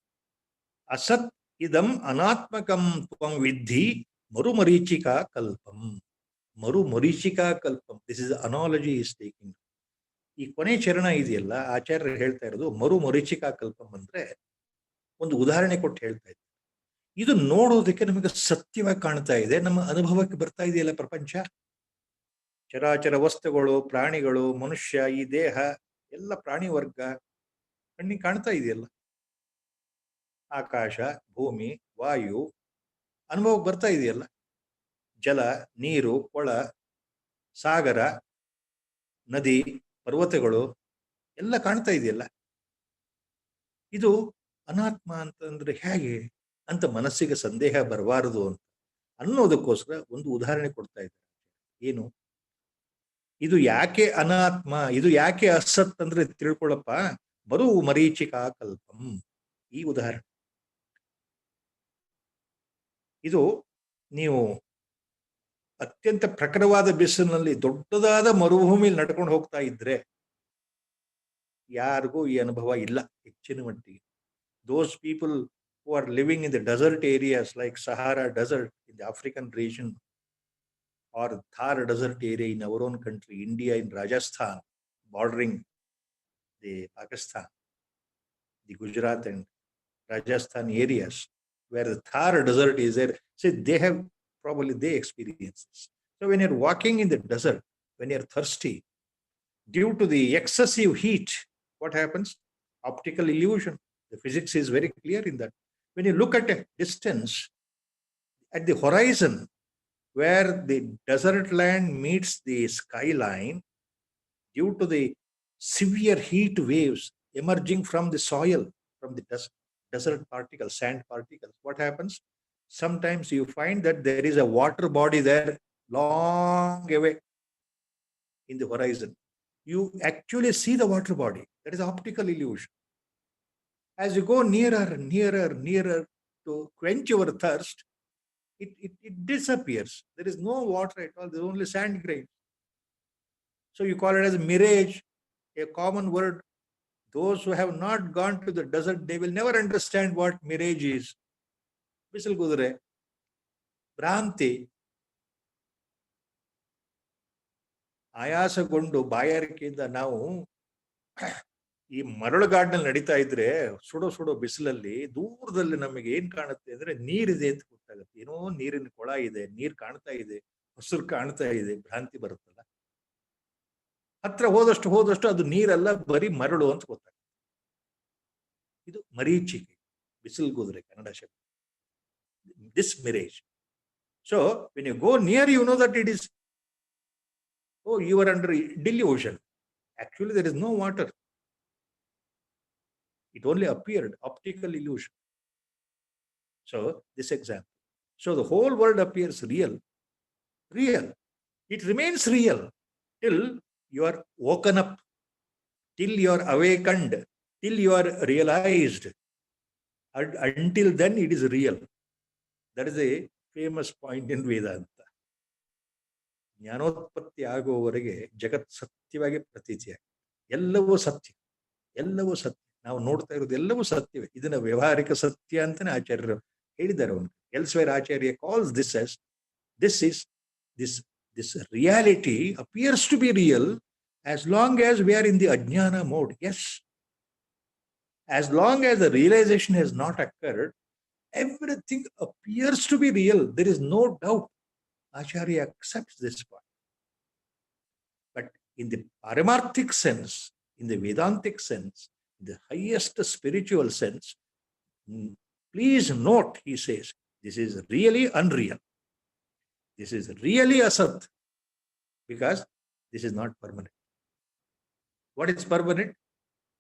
Asat idam anatmakam tvam vidhi maru marichika kalpam. Maru marichika kalpam. This is the analogy he is taking. ಈ ಕೊನೆ ಚರಣ ಇದೆಯಲ್ಲ, ಆಚಾರ್ಯರು ಹೇಳ್ತಾ ಇರೋದು ಮರು ಮರೀಚಿಕಾ ಕಲ್ಪಂ ಅಂದ್ರೆ ಒಂದು ಉದಾಹರಣೆ ಕೊಟ್ಟು ಹೇಳ್ತಾ ಇದ್ದಾರೆ. ಇದು ನೋಡೋದಕ್ಕೆ ನಮಗೆ ಸತ್ಯವಾಗಿ ಕಾಣ್ತಾ ಇದೆ, ನಮ್ಮ ಅನುಭವಕ್ಕೆ ಬರ್ತಾ ಇದೆಯಲ್ಲ ಪ್ರಪಂಚ. ಚರಾಚರ ವಸ್ತುಗಳು, ಪ್ರಾಣಿಗಳು, ಮನುಷ್ಯ, ಈ ದೇಹ ಎಲ್ಲ ಪ್ರಾಣಿ ವರ್ಗ ಕಣ್ಣಿಗೆ ಕಾಣ್ತಾ ಇದೆಯಲ್ಲ. ಆಕಾಶ, ಭೂಮಿ, ವಾಯು ಅನುಭವಕ್ಕೆ ಬರ್ತಾ ಇದೆಯಲ್ಲ. ಜಲ, ನೀರು, ಕೊಳ, ಸಾಗರ, ನದಿ, ಪರ್ವತಗಳು ಎಲ್ಲ ಕಾಣ್ತಾ ಇದೆಯಲ್ಲ. ಇದು ಅನಾತ್ಮ ಅಂತಂದ್ರೆ ಹೇಗೆ ಅಂತ ಮನಸ್ಸಿಗೆ ಸಂದೇಹ ಬರಬಾರದು ಅಂತ ಅನ್ನೋದಕ್ಕೋಸ್ಕರ ಒಂದು ಉದಾಹರಣೆ ಕೊಡ್ತಾ ಇದ್ದಾರೆ. ಏನು ಇದು ಯಾಕೆ ಅನಾತ್ಮ, ಇದು ಯಾಕೆ ಅಸತ್ ಅಂದ್ರೆ ತಿಳ್ಕೊಳ್ಳಪ್ಪ, ಬರು ಮರೀಚಿಕಾ ಕಲ್ಪಂ. ಈ ಉದಾಹರಣೆ ಇದು ನೀವು ಅತ್ಯಂತ ಪ್ರಖರವಾದ ಬಿಸಿಲಿನಲ್ಲಿ ದೊಡ್ಡದಾದ ಮರುಭೂಮಿಯಲ್ಲಿ ನಡ್ಕೊಂಡು ಹೋಗ್ತಾ ಇದ್ರೆ ಯಾರಿಗೂ ಈ ಅನುಭವ ಇಲ್ಲ ಹೆಚ್ಚಿನ ಮಟ್ಟಿಗೆ. Those people who are living in the desert areas like Sahara Desert in the African region or Thar Desert area in our own country, India, in Rajasthan, bordering the Pakistan, the Gujarat and Rajasthan areas where the Thar Desert is there, so they experience this. So when you're walking in the desert, when you're thirsty, due to the excessive heat, what happens? Optical illusion. The physics is very clear in that. When you look at a distance, at the horizon, where the desert land meets the skyline, due to the severe heat waves emerging from the soil, from the desert particles, sand particles, what happens? Sometimes you find that there is a water body there long away in the horizon. You actually see the water body. That is optical illusion. As you go nearer, nearer, nearer to quench your thirst, it disappears. There is no water at all. There is only sand grains. So you call it as mirage, a common word. Those who have not gone to the desert, they will never understand what mirage is. Bisil Gudre, Bhranti, ಆಯಾಸಗೊಂಡು ಬಾಯಾರಿಕೆಯಿಂದ ನಾವು ಈ ಮರಳುಗಾಡಿನಲ್ಲಿ ನಡೀತಾ ಇದ್ರೆ ಸುಡೋ ಬಿಸಿಲಲ್ಲಿ ದೂರದಲ್ಲಿ ನಮಗೆ ಏನ್ ಕಾಣುತ್ತೆ ಅಂದ್ರೆ ನೀರಿದೆ ಅಂತ ಗೊತ್ತಾಗುತ್ತೆ. ಏನೋ ನೀರಿನ ಕೊಳ ಇದೆ, ನೀರ್ ಕಾಣ್ತಾ ಇದೆ, ಹಸಿರು ಕಾಣ್ತಾ ಇದೆ, ಭ್ರಾಂತಿ ಬರುತ್ತಲ್ಲ. ಹತ್ರ ಹೋದಷ್ಟು ಅದು ನೀರಲ್ಲ, ಬರೀ ಮರಳು ಅಂತ ಗೊತ್ತಾಗುತ್ತೆ. ಇದು ಮರೀಚಿಕೆ, ಬಿಸಿಲ್ಗೋದ್ರೆ ಕನ್ನಡ ಶಬ್ದ. This mirage. So when you go near, you know that it is, oh, you are under delusion. Actually, there is no water. It only appeared, optical illusion. So, this example. So, the whole world appears real. Real. It remains real till you are woken up, till you are awakened, till you are realized. Until then, it is real. That is a famous point in Vedanta. ಜ್ಞಾನೋತ್ಪತ್ತಿ ಆಗುವವರೆಗೆ ಜಗತ್ ಸತ್ಯವಾಗಿ ಪ್ರತೀತಿಯಾಗಿ, ಎಲ್ಲವೂ ಸತ್ಯ, ಎಲ್ಲವೂ ಸತ್ಯ. ನಾವು ನೋಡ್ತಾ ಇರೋದು ಎಲ್ಲವೂ ಸತ್ಯವೇ. ಇದನ್ನ ವ್ಯವಹಾರಿಕ ಸತ್ಯ ಅಂತಾನೆ ಆಚಾರ್ಯರು ಹೇಳಿದ್ದಾರೆ. ಅವನು elsewhere Acharya calls this as this reality appears to be real as long as we are in the ajnana mode. Yes, as long as the realization has not occurred, everything appears to be real. There is no doubt. Acharya accepts this point. But in the paramarthic sense, in the Vedantic sense, in the highest spiritual sense, please note, he says, this is really unreal. This is really asat, because this is not permanent. What is permanent?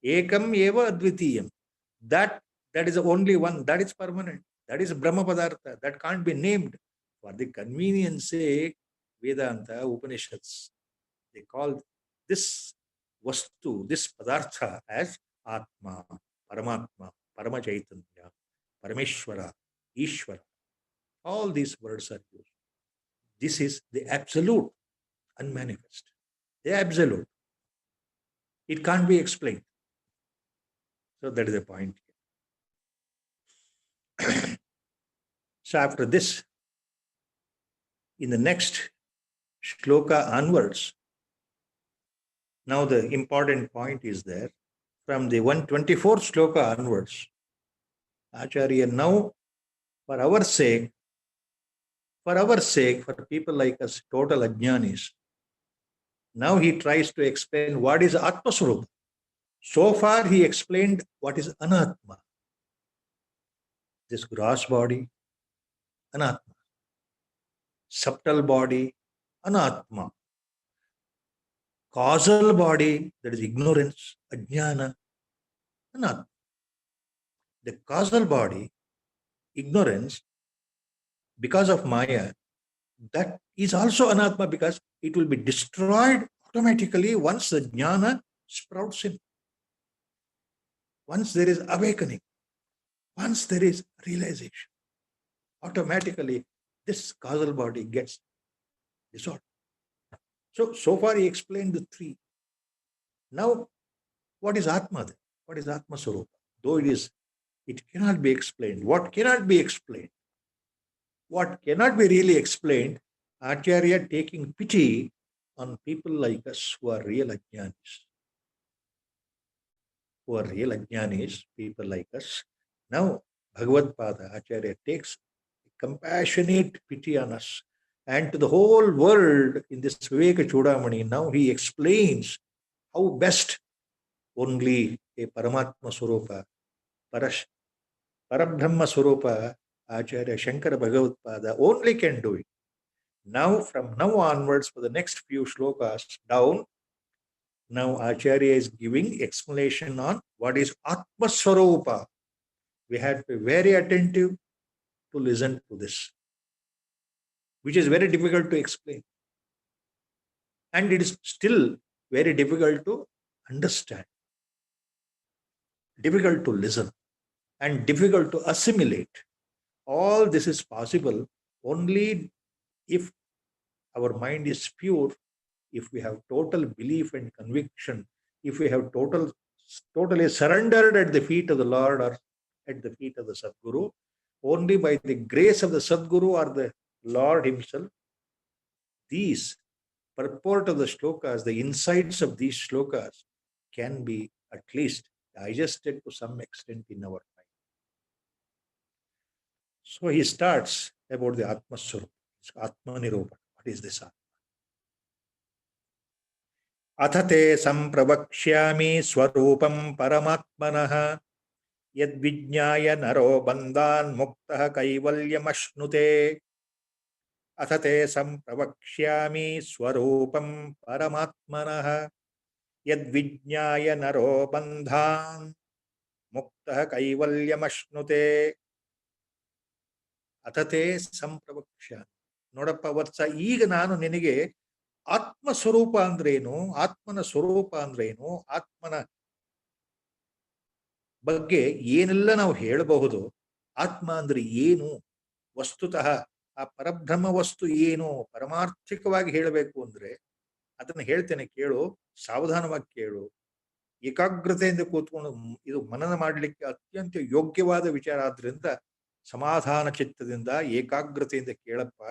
Ekam eva advitiyam. That is the only one. That is permanent. That is Brahma Padartha. That can't be named. For the convenience sake, Vedanta, Upanishads, they call this vastu, this padartha, as Atma, Paramatma, Paramachaitanya, Parameshwara, Ishvara. All these words are used. This is the absolute, unmanifest. The absolute. It can't be explained. So that is the point. So after this, in the next shloka onwards, now the important point is there. From the 124th shloka onwards, Acharya now, for our sake, for people like us, total ajnanis, now he tries to explain what is Atma Swarupa. So far he explained what is Anatma. This gross body, Anatma. Subtle body, Anatma. Causal body, that is ignorance, ajnana, Anatma. The causal body, ignorance, because of Maya, that is also Anatma, because it will be destroyed automatically once the jnana sprouts in. Once there is awakening, once there is realization, automatically this causal body gets dissolved. So far he explained the three. Now, what is Atma then? What is Atma Swarupa? Though it cannot be explained. What cannot be explained? What cannot be really explained, Acharya taking pity on people like us who are real ajnanis. Who are real ajnanis, people like us. Now, Bhagavad Pada, Acharya takes compassionate pity on us and to the whole world in this Viveka Chudamani. Now he explains how best only a Paramatma Swarupa, Parabrahma Swarupa, Acharya Shankara Bhagavad Pada only can do it. Now, from now onwards, for the next few shlokas down, now Acharya is giving explanation on what is Atma Swarupa. We have to be very attentive to listen to this, which is very difficult to explain. And it is still very difficult to understand, difficult to listen, and difficult to assimilate. All this is possible only if our mind is pure, if we have total belief and conviction, if we have totally surrendered at the feet of the Lord or at the feet of the Sadguru. Only by the grace of the Sadguru or the Lord himself, these purport of the shlokas, the insights of these shlokas can be at least digested to some extent in our mind. So he starts about the Atma Swarupa, Atma Nirupa. What is this Atma? Athate sampravaksyami swarupam paramatmanah yadvijñāya naro bandhan muktah kaivalyamashnute. Athate sampravaksyami swarupam paramatmanah yadvijñāya naro bandhan muktah kaivalyamashnute. Athate sampravaksyami. ನೋಡಪ್ಪ ವತ್ಸ, ಈಗ ನಾನು ನಿನಗೆ ಆತ್ಮ ಸ್ವರೂಪ ಅಂದ್ರೇನು, ಆತ್ಮನ ಸ್ವರೂಪ ಅಂದ್ರೇನು, ಆತ್ಮನ ಬಗ್ಗೆ ಏನೆಲ್ಲ ನಾವು ಹೇಳಬಹುದು, ಆತ್ಮ ಅಂದ್ರೆ ಏನು, ವಸ್ತುತಃ ಆ ಪರಬ್ರಹ್ಮ ವಸ್ತು ಏನು, ಪರಮಾರ್ಥಿಕವಾಗಿ ಹೇಳಬೇಕು ಅಂದ್ರೆ ಅದನ್ನ ಹೇಳ್ತೇನೆ, ಕೇಳು, ಸಾವಧಾನವಾಗಿ ಕೇಳು, ಏಕಾಗ್ರತೆಯಿಂದ ಕೂತ್ಕೊಂಡು ಇದು ಮನನ ಮಾಡಲಿಕ್ಕೆ ಅತ್ಯಂತ ಯೋಗ್ಯವಾದ ವಿಚಾರ ಆದ್ರಿಂದ ಸಮಾಧಾನ ಚಿತ್ತದಿಂದ ಏಕಾಗ್ರತೆಯಿಂದ ಕೇಳಪ್ಪ.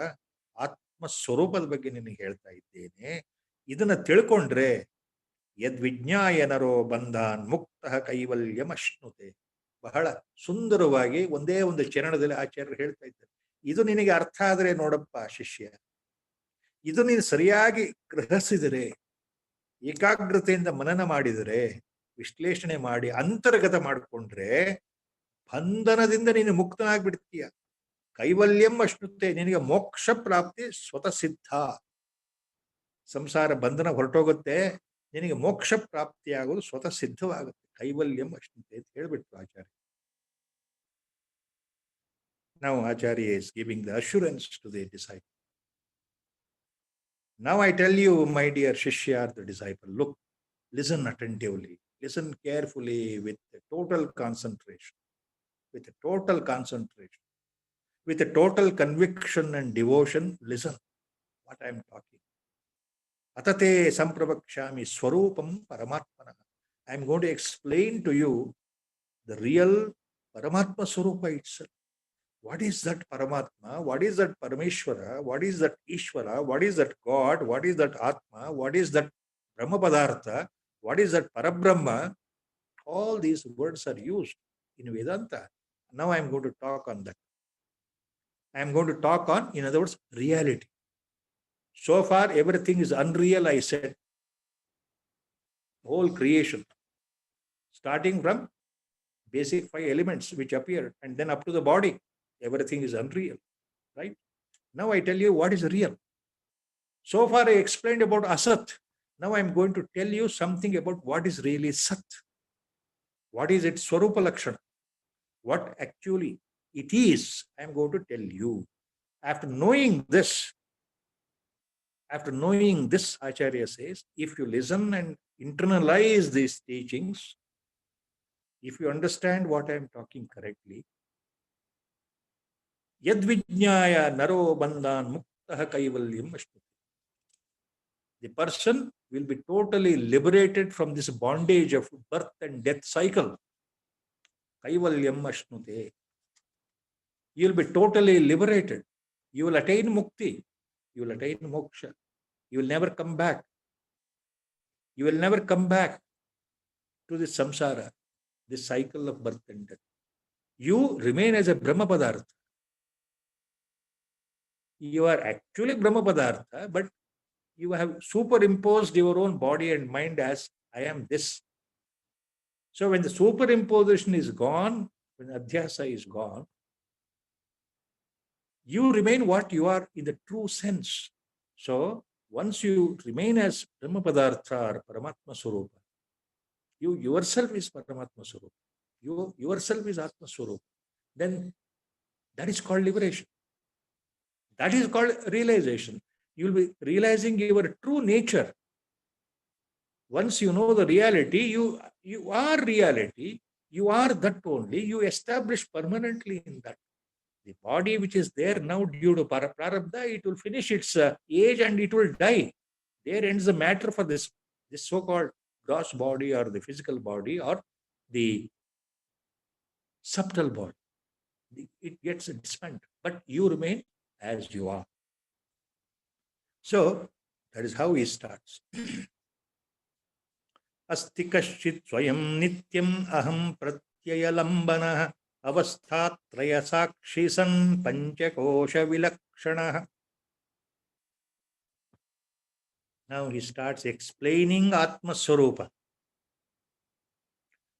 ಆತ್ಮ ಸ್ವರೂಪದ ಬಗ್ಗೆ ನಿನಗೆ ಹೇಳ್ತಾ ಇದ್ದೇನೆ. ಇದನ್ನ ತಿಳ್ಕೊಂಡ್ರೆ ಯದ್ವಿಜ್ಞಾಯನರೋ ಬಂಧಾನ್ ಮುಕ್ತ ಕೈವಲ್ಯಮಶ್ನುತೆ. ಬಹಳ ಸುಂದರವಾಗಿ ಒಂದೇ ಒಂದು ಚರಣದಲ್ಲಿ ಆಚಾರ್ಯರು ಹೇಳ್ತಾ ಇದ್ದಾರೆ. ಇದು ನಿನಗೆ ಅರ್ಥ ಆದ್ರೆ ನೋಡಪ್ಪ ಶಿಷ್ಯ, ಇದು ನೀನು ಸರಿಯಾಗಿ ಗ್ರಹಿಸಿದರೆ, ಏಕಾಗ್ರತೆಯಿಂದ ಮನನ ಮಾಡಿದರೆ, ವಿಶ್ಲೇಷಣೆ ಮಾಡಿ ಅಂತರ್ಗತ ಮಾಡಿಕೊಂಡ್ರೆ ಬಂಧನದಿಂದ ನೀನು ಮುಕ್ತನಾಗ್ಬಿಡ್ತೀಯ. ಕೈವಲ್ಯಂ ಅಶ್ನುತೆ, ನಿನಗೆ ಮೋಕ್ಷ ಪ್ರಾಪ್ತಿ ಸ್ವತಃ ಸಿದ್ಧ. ಸಂಸಾರ ಬಂಧನ ಹೊರಟೋಗುತ್ತೆ, ನಿನಗೆ ಮೋಕ್ಷ ಪ್ರಾಪ್ತಿಯಾಗೋದು ಸ್ವತಃ ಸಿದ್ಧವಾಗುತ್ತೆ. ಕೈವಲ್ಯಂ ಅಶ್ನುತೆ ಅಂತ ಹೇಳ್ಬಿಟ್ರು ಆಚಾರ್ಯ. Now Acharya is giving the assurance to the disciple. Now I tell you, my dear Shishya, the disciple, look, listen attentively, listen carefully with a total concentration, with a total concentration, with a total conviction and devotion. Listen what I am talking. Atate sampravakshami swarupam paramatmana. I am going to explain to you the real Paramatma Swarupa itself. What is that Paramatma? What is that Parameshwara? What is that Ishvara? What is that God? What is that Atma? What is that Brahma Padartha? What is that Parabrahma? All these words are used in Vedanta. Now I am going to talk on that. I am going to talk on, in other words, reality. So far, everything is unreal, I said. Whole creation, starting from basic 5 elements which appear, and then up to the body. Everything is unreal, right? Now I tell you what is real. So far I explained about Asat. Now I am going to tell you something about what is really Sat. What is its Swarupa Lakshana? What actually it is, I am going to tell you. After knowing this, Acharya says, if you listen and internalize these teachings, if you understand what I am talking correctly, Yadvijnaya naro bandhan muktah kaivalyam ashnute. The person will be totally liberated from this bondage of birth and death cycle. Kaivalyam ashnute. You will be totally liberated. You will attain mukti. You will attain moksha. You will never come back. You will never come back to this samsara, this cycle of birth and death. You remain as a Brahma Padartha. You are actually Brahma Padartha, but you have superimposed your own body and mind as I am this. So when the superimposition is gone, when Adhyasa is gone, you remain what you are in the true sense. So once you remain as Brahma Padartha or Paramatma Swarupa, you yourself is Paramatma Swarupa. You yourself is Atma Swarupa. Then that is called liberation. That is called realization. You will be realizing your true nature. Once you know the reality, you are reality. You are that only. You establish permanently in that. The body which is there now due to prarabdha, it will finish its age and it will die. There ends the matter for this so-called gross body or the physical body or the subtle body. It gets dismantled, but you remain as you are. So that is how he starts. Asti kaschit swayam nityam aham pratyayalambana avasthatraya sakshi san panchakosha vilakshana. Now he starts explaining Atma Swarupa.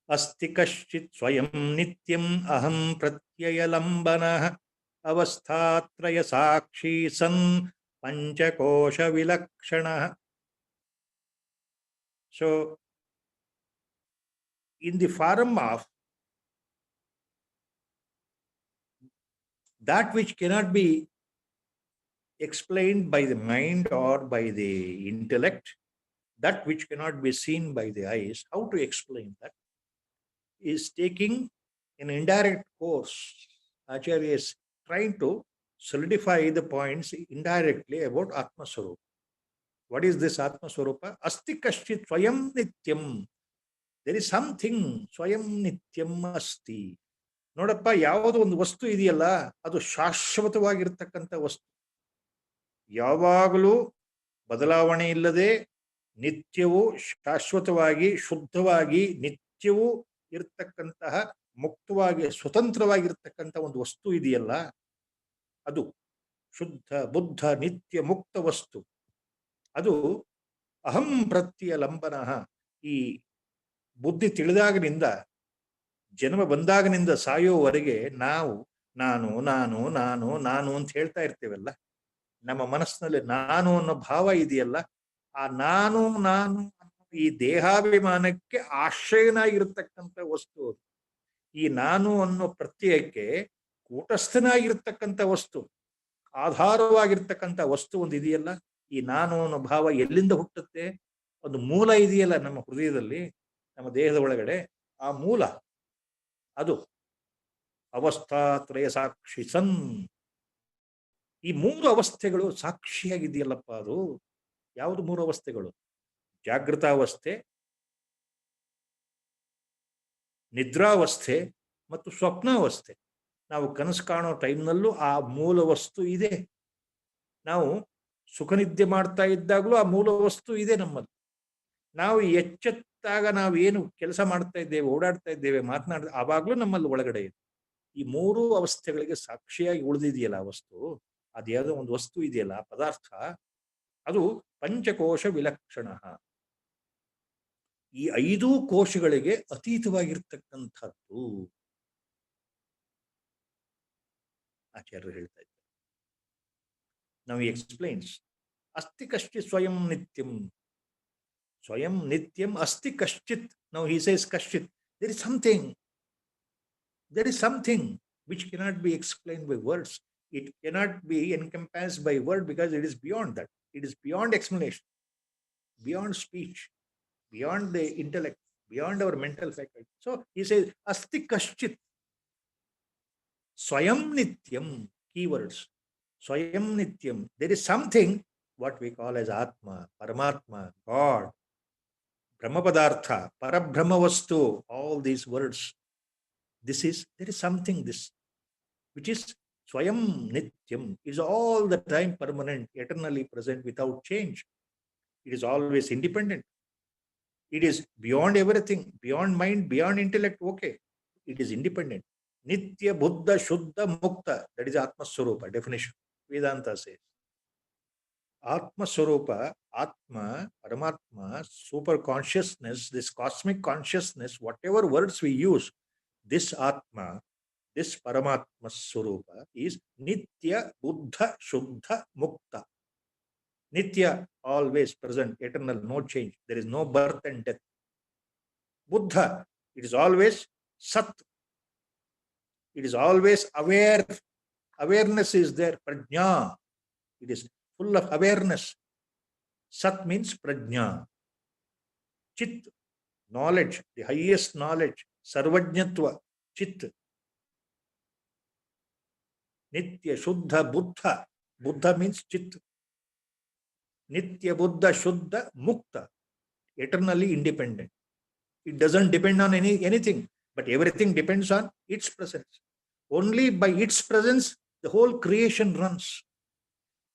Asti kaschit swayam nityam aham pratyayalambana avasthatraya sakshi san panchakosha vilakshana. So in the form of that which cannot be explained by the mind or by the intellect, that which cannot be seen by the eyes, how to explain that? Is taking an indirect course. Acharya is trying to solidify the points indirectly about Atma Swarupa. What is this Atma Swarupa? Asti kaschit swayam nityam. There is something, swayam nityam asti. ನೋಡಪ್ಪ, ಯಾವುದೋ ಒಂದು ವಸ್ತು ಇದೆಯಲ್ಲ, ಅದು ಶಾಶ್ವತವಾಗಿರ್ತಕ್ಕಂಥ ವಸ್ತು. ಯಾವಾಗಲೂ ಬದಲಾವಣೆ ಇಲ್ಲದೆ ನಿತ್ಯವೂ ಶಾಶ್ವತವಾಗಿ ಶುದ್ಧವಾಗಿ ನಿತ್ಯವೂ ಇರತಕ್ಕಂತಹ ಮುಕ್ತವಾಗಿ ಸ್ವತಂತ್ರವಾಗಿರ್ತಕ್ಕಂಥ ಒಂದು ವಸ್ತು ಇದೆಯಲ್ಲ, ಅದು ಶುದ್ಧ ಬುದ್ಧ ನಿತ್ಯ ಮುಕ್ತ ವಸ್ತು. ಅದು ಅಹಂ ಪ್ರತ್ಯಯ ಲಂಬನ. ಈ ಬುದ್ಧಿ ತಿಳಿದಾಗನಿಂದ, ಜನ್ಮ ಬಂದಾಗನಿಂದ ಸಾಯೋವರೆಗೆ ನಾವು ನಾನು ನಾನು ನಾನು ನಾನು ಅಂತ ಹೇಳ್ತಾ ಇರ್ತೇವಲ್ಲ. ನಮ್ಮ ಮನಸ್ಸಿನಲ್ಲಿ ನಾನು ಅನ್ನೋ ಭಾವ ಇದೆಯಲ್ಲ, ಆ ನಾನು ನಾನು ಈ ದೇಹಾಭಿಮಾನಕ್ಕೆ ಆಶ್ರಯನಾಗಿರ್ತಕ್ಕಂಥ ವಸ್ತು ಅದು. ಈ ನಾನು ಅನ್ನೋ ಪ್ರತ್ಯಯಕ್ಕೆ ಕೂಟಸ್ಥನಾಗಿರ್ತಕ್ಕಂಥ ವಸ್ತು, ಆಧಾರವಾಗಿರ್ತಕ್ಕಂಥ ವಸ್ತು ಒಂದು ಇದೆಯಲ್ಲ. ಈ ನಾನು ಅನ್ನೋ ಭಾವ ಎಲ್ಲಿಂದ ಹುಟ್ಟುತ್ತೆ? ಒಂದು ಮೂಲ ಇದೆಯಲ್ಲ ನಮ್ಮ ಹೃದಯದಲ್ಲಿ, ನಮ್ಮ ದೇಹದ ಒಳಗಡೆ. ಆ ಮೂಲ ಅದು ಅವಸ್ಥಾತ್ರಯ ಸಾಕ್ಷಿ ಸನ್. ಈ ಮೂರು ಅವಸ್ಥೆಗಳು ಸಾಕ್ಷಿಯಾಗಿದೆಯಲ್ಲಪ್ಪ. ಅದು ಯಾವುದು ಮೂರು ಅವಸ್ಥೆಗಳು? ಜಾಗೃತಾವಸ್ಥೆ, ನಿದ್ರಾವಸ್ಥೆ ಮತ್ತು ಸ್ವಪ್ನಾವಸ್ಥೆ. ನಾವು ಕನಸು ಕಾಣೋ ಟೈಮ್ನಲ್ಲೂ ಆ ಮೂಲ ವಸ್ತು ಇದೆ. ನಾವು ಸುಖ ನಿದ್ದೆ ಮಾಡ್ತಾ ಇದ್ದಾಗಲೂ ಆ ಮೂಲ ವಸ್ತು ಇದೆ ನಮ್ಮಲ್ಲಿ. ನಾವು ಎಚ್ಚೆತ್ತಾಗ ನಾವೇನು ಕೆಲಸ ಮಾಡ್ತಾ ಇದ್ದೇವೆ, ಓಡಾಡ್ತಾ ಇದ್ದೇವೆ, ಮಾತನಾಡ, ಆವಾಗಲೂ ನಮ್ಮಲ್ಲಿ ಒಳಗಡೆ ಇದೆ. ಈ ಮೂರು ಅವಸ್ಥೆಗಳಿಗೆ ಸಾಕ್ಷಿಯಾಗಿ ಉಳಿದಿದೆಯಲ್ಲ ಆ ವಸ್ತು, ಅದ್ಯಾವುದೋ ಒಂದು ವಸ್ತು ಇದೆಯಲ್ಲ, ಆ ಪದಾರ್ಥ, ಅದು ಪಂಚಕೋಶ ವಿಲಕ್ಷಣ. ಈ 5 ಕೋಶಗಳಿಗೆ ಅತೀತವಾಗಿರ್ತಕ್ಕಂಥದ್ದು ಆಚಾರ್ಯರು ಹೇಳ್ತಾ ಇದ್ದಾರೆ. ನಾವು ಎಕ್ಸ್ಪ್ಲೈನ್ಸ್ ಅಸ್ತಿ ಕಶ್ಚಿತ್ ಸ್ವಯಂ ನಿತ್ಯಂ. ಸ್ವಯಂ ನಿತ್ಯಂ ಅಸ್ತಿ ಕಶ್ಚಿತ್. ನಾವು ಹಿ ಸೇಸ್ ಕಶ್ಚಿತ್. There is something. There is something which cannot be explained by words. It cannot be encompassed by word because it is beyond that. It is beyond explanation, beyond speech, beyond the intellect, beyond our mental faculty. So he says, Asti Kaschit. Swayam Nityam. Keywords. Swayam Nityam. There is something what we call as Atma, Paramatma, God, Brahmapadartha, Parabrahmavastu, all these words. There is something which is Swayam Nityam, is all the time permanent, eternally present, without change. It is always independent. It is beyond everything, beyond mind, beyond intellect. Okay, it is independent. Nitya Buddha Shuddha Mukta. That is Atma Swarupa definition. Vedanta says. Atma Swarupa, Atma, Paramatma, super consciousness, this cosmic consciousness, whatever words we use, this Atma, this Paramatma Swarupa is Nitya Buddha Shuddha Mukta. Nitya, always present, eternal, no change. There is no birth and death. Buddha, it is always Sat. It is always aware. Awareness is there. Prajna. It is full of awareness. Sat means Prajna. Chit, knowledge, the highest knowledge. Sarvajnatva, Chit. Nitya Shuddha Buddha. Buddha means Chit. Nitya Buddha Shuddha Mukta. Eternally independent. It doesn't depend on anything, but everything depends on its presence. Only by its presence, the whole creation runs.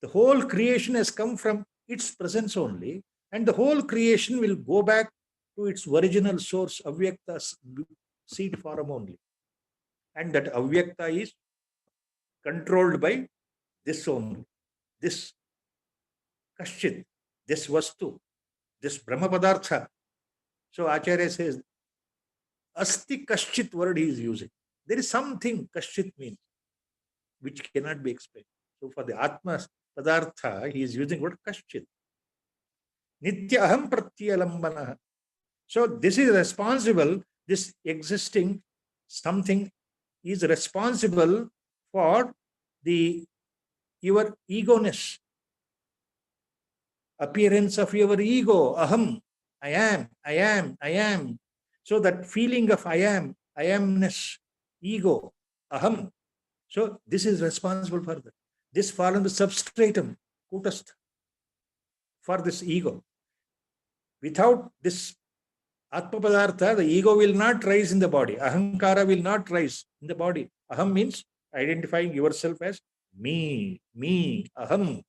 The whole creation has come from its presence only, and the whole creation will go back to its original source, Avyakta seed form only. And that Avyakta is controlled by this only, this Kaschit, this Vastu, this Brahma Padartha. So Acharya says, Asti Kaschit word he is using. There is something Kaschit means, which cannot be explained. So for the Atma Padartha, he is using word Kaschit. Nitya Aham Pratyalambana. So this is responsible, this existing something is responsible for your ego-ness, appearance of your ego. Aham, I am, I am, I am. So that feeling of I amness, ego, aham. So this is responsible for that. This fall in the substratum, kutastha, for this ego. Without this Atma Padartha, the ego will not rise in the body. Ahankara will not rise in the body. Aham means identifying yourself as me, aham.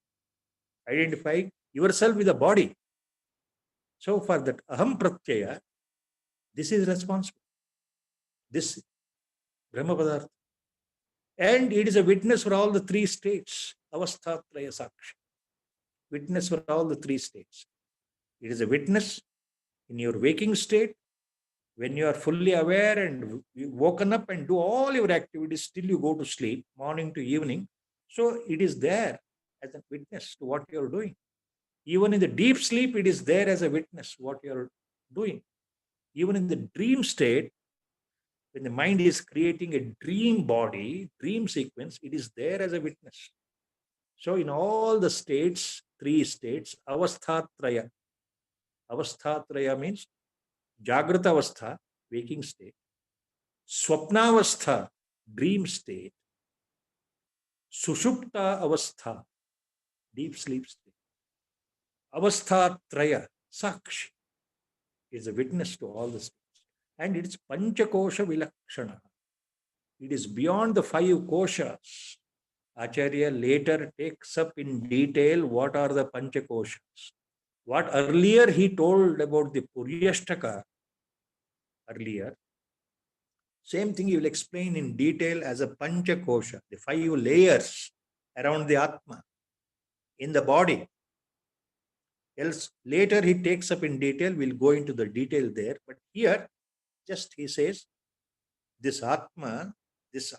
Identifying yourself with the body. So for that aham pratyaya, this is responsible. This Brahma Padartha. And it is a witness for all the 3 states. Avasthatraya Saksha. Witness for all the 3 states. It is a witness in your waking state. When you are fully aware and you woken up and do all your activities, still you go to sleep, morning to evening. So it is there as a witness to what you are doing. Even in the deep sleep, it is there as a witness what you are doing. Even in the dream state, when the mind is creating a dream body, dream sequence, it is there as a witness. So in all the states, 3 states, avasthatraya. Avasthatraya means Jagrata avastha, waking state, Swapnavastha, dream state, Sushupta avastha, deep sleep state. Avasthatraya, Sakshi, is a witness to all the states. And it's Panchakosha Vilakshana. It is beyond the 5 koshas. Acharya later takes up in detail what are the Panchakoshas. What earlier he told about the Puryashtaka, earlier, same thing he will explain in detail as a Panchakosha, the 5 layers around the Atma in the body. Else, later he takes up in detail, we'll go into the detail there. But here, just he says, this Atma, this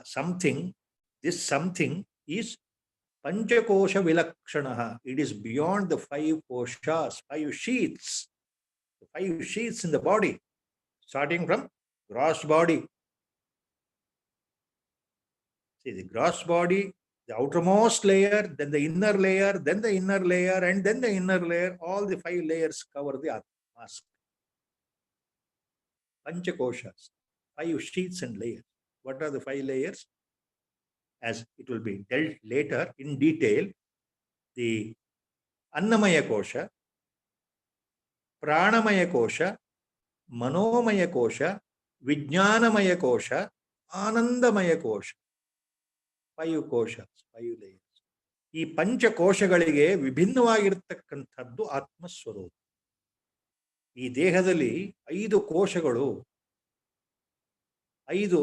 something is Panchakosha Vilakshanaha. It is beyond the 5 koshas, 5 sheaths, the 5 sheaths in the body, starting from gross body. See, the gross body, the outermost layer, then the inner layer, then the inner layer, and then the inner layer. All the 5 layers cover the Atma. Panchakoshas, 5 sheaths and layers. What are the 5 layers? As it will be dealt later in detail, the Annamaya Kosha, Pranamaya Kosha, Manomaya Kosha, Vijnanamaya Kosha, Anandamaya Kosha. 5 koshas, 5 layers. ಈ ಪಂಚಕೋಶಗಳಿಗೆ ವಿಭಿನ್ನವಾಗಿರ್ತಕ್ಕಂಥದ್ದು ಆತ್ಮಸ್ವರೂಪ. ಈ ದೇಹದಲ್ಲಿ 5 ಕೋಶಗಳು, 5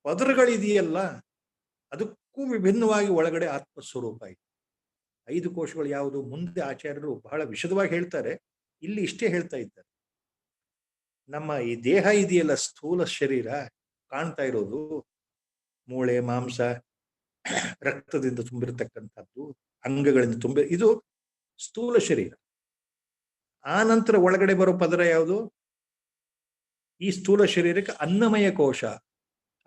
ಪದರಗಳಿದೆಯಲ್ಲ, ಅದಕ್ಕೂ ವಿಭಿನ್ನವಾಗಿ ಒಳಗಡೆ ಆತ್ಮಸ್ವರೂಪ ಇದೆ. 5 ಕೋಶಗಳು ಯಾವುದು? ಮುಂದೆ ಆಚಾರ್ಯರು ಬಹಳ ವಿಶದವಾಗಿ ಹೇಳ್ತಾರೆ. ಇಲ್ಲಿ ಇಷ್ಟೇ ಹೇಳ್ತಾ ಇದ್ದಾರೆ. ನಮ್ಮ ಈ ದೇಹ ಇದೆಯಲ್ಲ, ಸ್ಥೂಲ ಶರೀರ ಕಾಣ್ತಾ ಇರೋದು, ಮೂಳೆ, ಮಾಂಸ, ರಕ್ತದಿಂದ ತುಂಬಿರತಕ್ಕಂಥದ್ದು, ಅಂಗಗಳಿಂದ ಇದು ಸ್ಥೂಲ ಶರೀರ. ಆ ನಂತರ ಒಳಗಡೆ ಬರೋ ಪದರ ಯಾವುದು? ಈ ಸ್ಥೂಲ ಶರೀರಕ್ಕೆ ಅನ್ನಮಯ ಕೋಶ.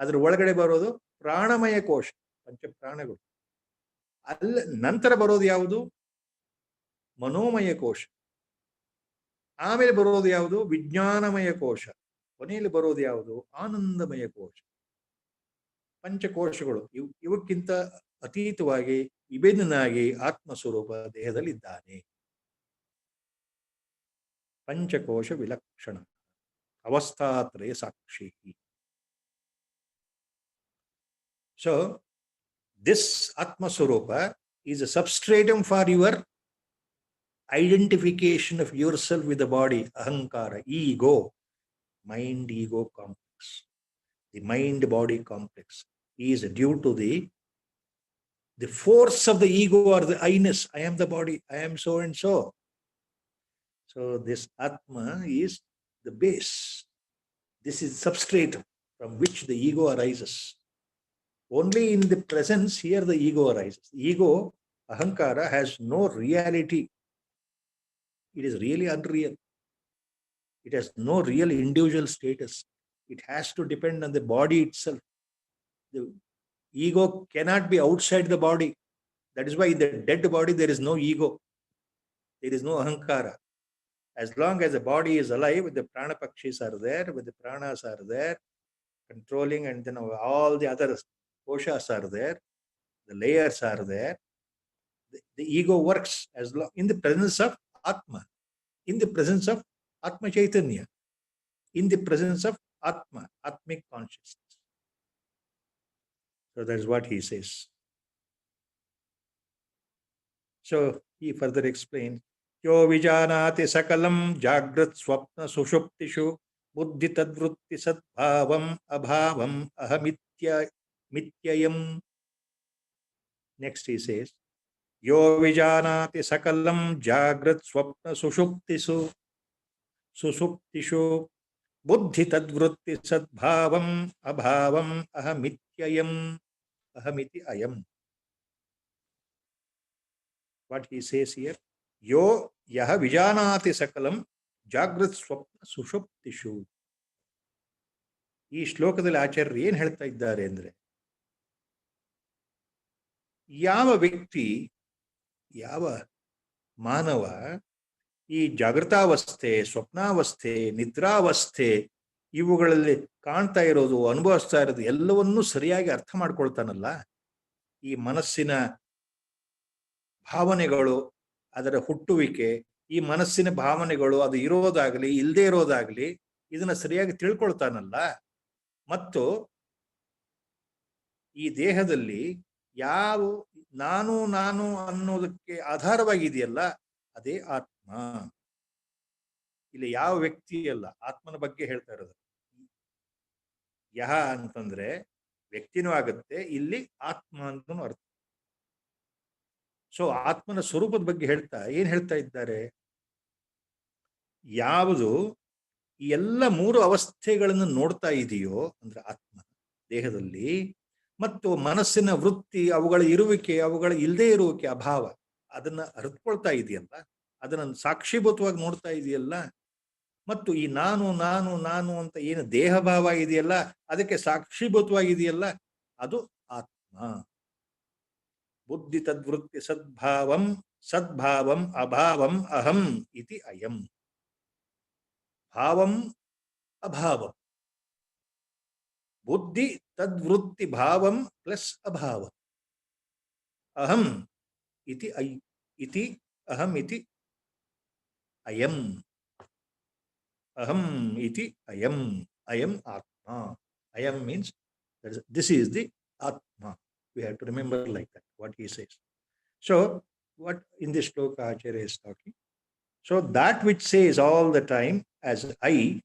ಅದ್ರ ಒಳಗಡೆ ಬರೋದು ಪ್ರಾಣಮಯ ಕೋಶ, ಪಂಚಪ್ರಾಣಗಳು. ನಂತರ ಬರೋದು ಯಾವುದು? ಮನೋಮಯ ಕೋಶ. ಆಮೇಲೆ ಬರೋದು ಯಾವುದು? ವಿಜ್ಞಾನಮಯ ಕೋಶ. ಕೊನೆಯಲ್ಲಿ ಬರೋದು ಯಾವುದು? ಆನಂದಮಯ ಕೋಶ. ಪಂಚಕೋಶಗಳು ಇವಕ್ಕಿಂತ ಅತೀತವಾಗಿ ವಿಭಿನ್ನನಾಗಿ ಆತ್ಮಸ್ವರೂಪ ದೇಹದಲ್ಲಿದ್ದಾನೆ. ಪಂಚಕೋಶ ವಿಲಕ್ಷಣ, ಅವಸ್ಥಾತ್ರಯ ಸಾಕ್ಷಿ. So, this Atma Swarupa is a substratum for your identification of yourself with the body, ahankara, ego, mind-ego complex. The mind-body complex is due to the force of the ego or the I-ness. I am the body, I am so and so. So this Atma is the base. This is substratum from which the ego arises. Only in the presence here the ego arises. Ego, ahankara, has no reality. It is really unreal. It has no real individual status. It has to depend on the body itself. The ego cannot be outside the body. That is why in the dead body there is no ego. There is no ahankara. As long as the body is alive, the pranapakshis are there, with the pranas are there, controlling, and then all the other koshas are there, the layers are there. The ego works as long in the presence of Atma, in the presence of Atma Chaitanya, in the presence of Atma, Atmic consciousness. So that is what he says. So he further explains, Yo vijanati sakalam jagrat swapna sushuptishu buddhi tadvrutti sadbhavam abhavam ahamitya mityayam. Next he says, यो विजानाति सकलं जागृत स्वप्न सुषुप्तिषु बुद्धि तद्वृत्ति सद्भावम् अभावम् अहमित्ययम् अहमिति अयम्. What he says here, yo yah vijanati sakalam jagrat swapna sushuptishu. ಈ ಶ್ಲೋಕದಲ್ಲಿ ಆಚಾರ್ಯರು ಏನು ಹೇಳ್ತಾ ಇದ್ದಾರೆ ಅಂದರೆ, ಯಾವ ವ್ಯಕ್ತಿ, ಯಾವ ಮಾನವ ಈ ಜಾಗೃತಾವಸ್ಥೆ, ಸ್ವಪ್ನಾವಸ್ಥೆ, ನಿದ್ರಾವಸ್ಥೆ ಇವುಗಳಲ್ಲಿ ಕಾಣ್ತಾ ಇರೋದು, ಅನುಭವಿಸ್ತಾ ಇರೋದು ಎಲ್ಲವನ್ನೂ ಸರಿಯಾಗಿ ಅರ್ಥ ಮಾಡ್ಕೊಳ್ತಾನಲ್ಲ, ಈ ಮನಸ್ಸಿನ ಭಾವನೆಗಳು, ಅದರ ಹುಟ್ಟುವಿಕೆ, ಈ ಮನಸ್ಸಿನ ಭಾವನೆಗಳು ಅದು ಇರೋದಾಗಲಿ ಇಲ್ಲದೆ ಇರೋದಾಗಲಿ ಇದನ್ನ ಸರಿಯಾಗಿ ತಿಳ್ಕೊಳ್ತಾನಲ್ಲ, ಮತ್ತು ಈ ದೇಹದಲ್ಲಿ ಯಾವ ನಾನು ನಾನು ಅನ್ನೋದಕ್ಕೆ ಆಧಾರವಾಗಿದೆಯಲ್ಲ ಅದೇ ಆತ್ಮ. ಇಲ್ಲಿ ಯಾವ ವ್ಯಕ್ತಿ ಅಲ್ಲ, ಆತ್ಮನ ಬಗ್ಗೆ ಹೇಳ್ತಾ ಇರೋದು. ಯಹ ಅಂತಂದ್ರೆ ವ್ಯಕ್ತಿನೂ ಆಗುತ್ತೆ, ಇಲ್ಲಿ ಆತ್ಮ ಅಂತನೂ ಅರ್ಥ. ಸೊ ಆತ್ಮನ ಸ್ವರೂಪದ ಬಗ್ಗೆ ಏನ್ ಹೇಳ್ತಾ ಇದ್ದಾರೆ, ಯಾವುದು ಈ ಎಲ್ಲ ಮೂರು ಅವಸ್ಥೆಗಳನ್ನು ನೋಡ್ತಾ ಇದೆಯೋ ಅಂದ್ರೆ ಆತ್ಮ ದೇಹದಲ್ಲಿ, ಮತ್ತು ಮನಸ್ಸಿನ ವೃತ್ತಿ, ಅವುಗಳ ಇರುವಿಕೆ, ಅವುಗಳ ಇಲ್ಲದೆ ಇರುವಿಕೆ, ಅಭಾವ, ಅದನ್ನ ಅರಿತುಕೊಳ್ತಾ ಇದೆಯಲ್ಲ, ಅದನ್ನ ಸಾಕ್ಷಿಭೂತವಾಗಿ ನೋಡ್ತಾ ಇದೆಯಲ್ಲ, ಮತ್ತು ಈ ನಾನು ನಾನು ನಾನು ಅಂತ ಏನು ದೇಹ ಭಾವ ಇದೆಯಲ್ಲ ಅದಕ್ಕೆ ಸಾಕ್ಷಿಭೂತವಾಗಿದೆಯಲ್ಲ, ಅದು ಆತ್ಮ. ಬುದ್ಧಿ ತದ್ವೃತ್ತಿ ಸದ್ಭಾವಂ ಸದ್ಭಾವಂ ಅಭಾವಂ ಅಹಂ ಇತಿ ಅಯಂ. ಭಾವಂ ಅಭಾವಂ, ಬುದ್ಧಿ ತದ್ವೃತ್ತಿ ಭಾವಂ ಪ್ಲಸ್ ಅಭಾವಂ, ಅಹಂ ಇತಿ ಇತಿ ಅಹಂ ಇತಿ ಅಯಂ, aham iti ayam, ayam atma. Ayam means this is the atma. We have to remember like that what he says. So what in this shloka Acharya is talking, so that which says all the time as I,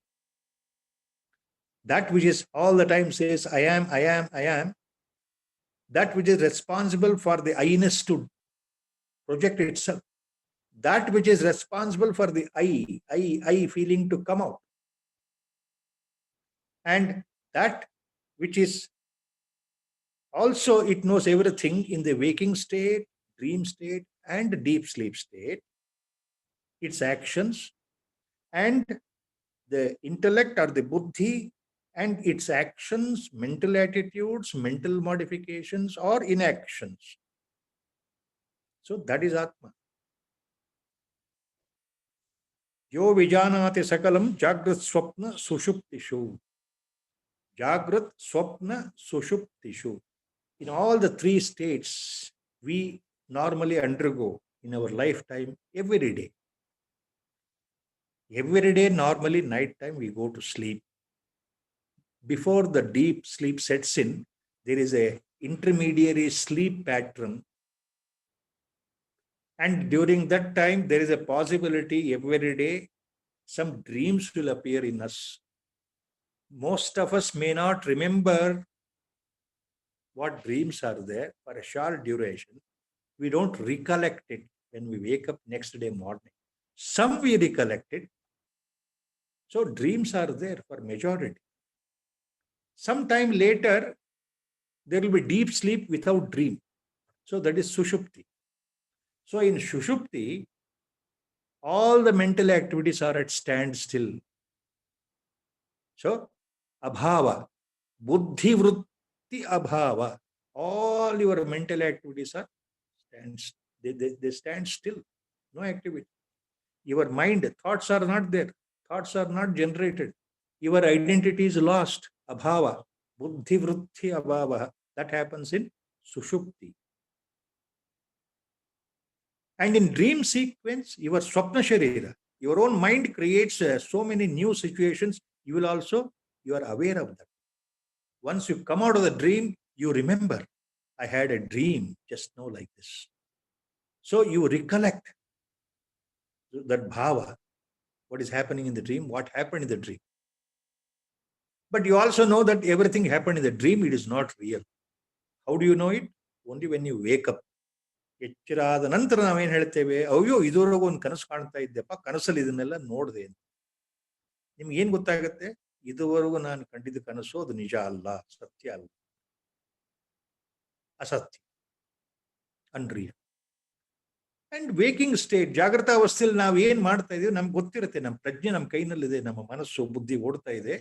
that which is all the time says I am, I am, I am, that which is responsible for the I-ness to project itself, that which is responsible for the I feeling to come out, and that which is also, it knows everything in the waking state, dream state, and deep sleep state, its actions, and the intellect or the buddhi, and its actions, mental attitudes, mental modifications, or inactions. So that is Atma. Yo vijanati sakalam jagrat swapna sushuptishu. Jagrat swapna sushuptishu. In all the three states we normally undergo in our lifetime every day. Every day, normally night time we go to sleep. Before the deep sleep sets in, there is a intermediary sleep pattern, and during that time there is a possibility every day some dreams will appear in us. Most of us may not remember what dreams are there for a short duration. We don't recollect it when we wake up next day morning. Some we recollect it. So dreams are there for majority. Sometime later there will be deep sleep without dream. So that is sushupti. So in sushupti, all the mental activities are at standstill. So abhava, buddhi vritti abhava, all your mental activities are they stand still, no activity. Your mind, thoughts are not there, thoughts are not generated, your identity is lost. Abhava, buddhi vritti abhava, that happens in sushupti. And in dream sequence, your swapna sharira, your own mind creates so many new situations. You will also, you are aware of that. Once you come out of the dream, you remember, I had a dream just now like this. So you recollect that bhava, what is happening in the dream, what happened in the dream. But you also know that everything happened in the dream, it is not real. How do you know it? Only when you wake up. ಎಚ್ಚರಾದ ನಂತರ ನಾವೇನು ಹೇಳ್ತೇವೆ, ಅಯ್ಯೋ ಇದುವರೆಗೂ ಒಂದು ಕನಸು ಕಾಣ್ತಾ ಇದ್ದೆಪ್ಪ, ಕನಸಲ್ಲಿ ಇದನ್ನೆಲ್ಲ ನೋಡಿದೆ ಅಂತ. ನಿಮ್ಗೆ ಏನ್ ಗೊತ್ತಾಗತ್ತೆ? ಇದುವರೆಗೂ ನಾನು ಕಂಡಿದ್ದ ಕನಸು ಅದು ನಿಜ ಅಲ್ಲ, ಸತ್ಯ ಅಲ್ಲ, ಅಸತ್ಯ, ಅನ್ರಿಯಲ್. ಅಂಡ್ ವೇಕಿಂಗ್ ಸ್ಟೇಟ್, ಜಾಗೃತ ಅವಸ್ಥೆಯಲ್ಲಿ ನಾವು ಏನ್ ಮಾಡ್ತಾ ಇದೀವಿ ನಮ್ಗೆ ಗೊತ್ತಿರುತ್ತೆ. ನಮ್ಮ ಪ್ರಜ್ಞೆ ನಮ್ಮ ಕೈನಲ್ಲಿದೆ, ನಮ್ಮ ಮನಸ್ಸು ಬುದ್ಧಿ ಓಡ್ತಾ ಇದೆ.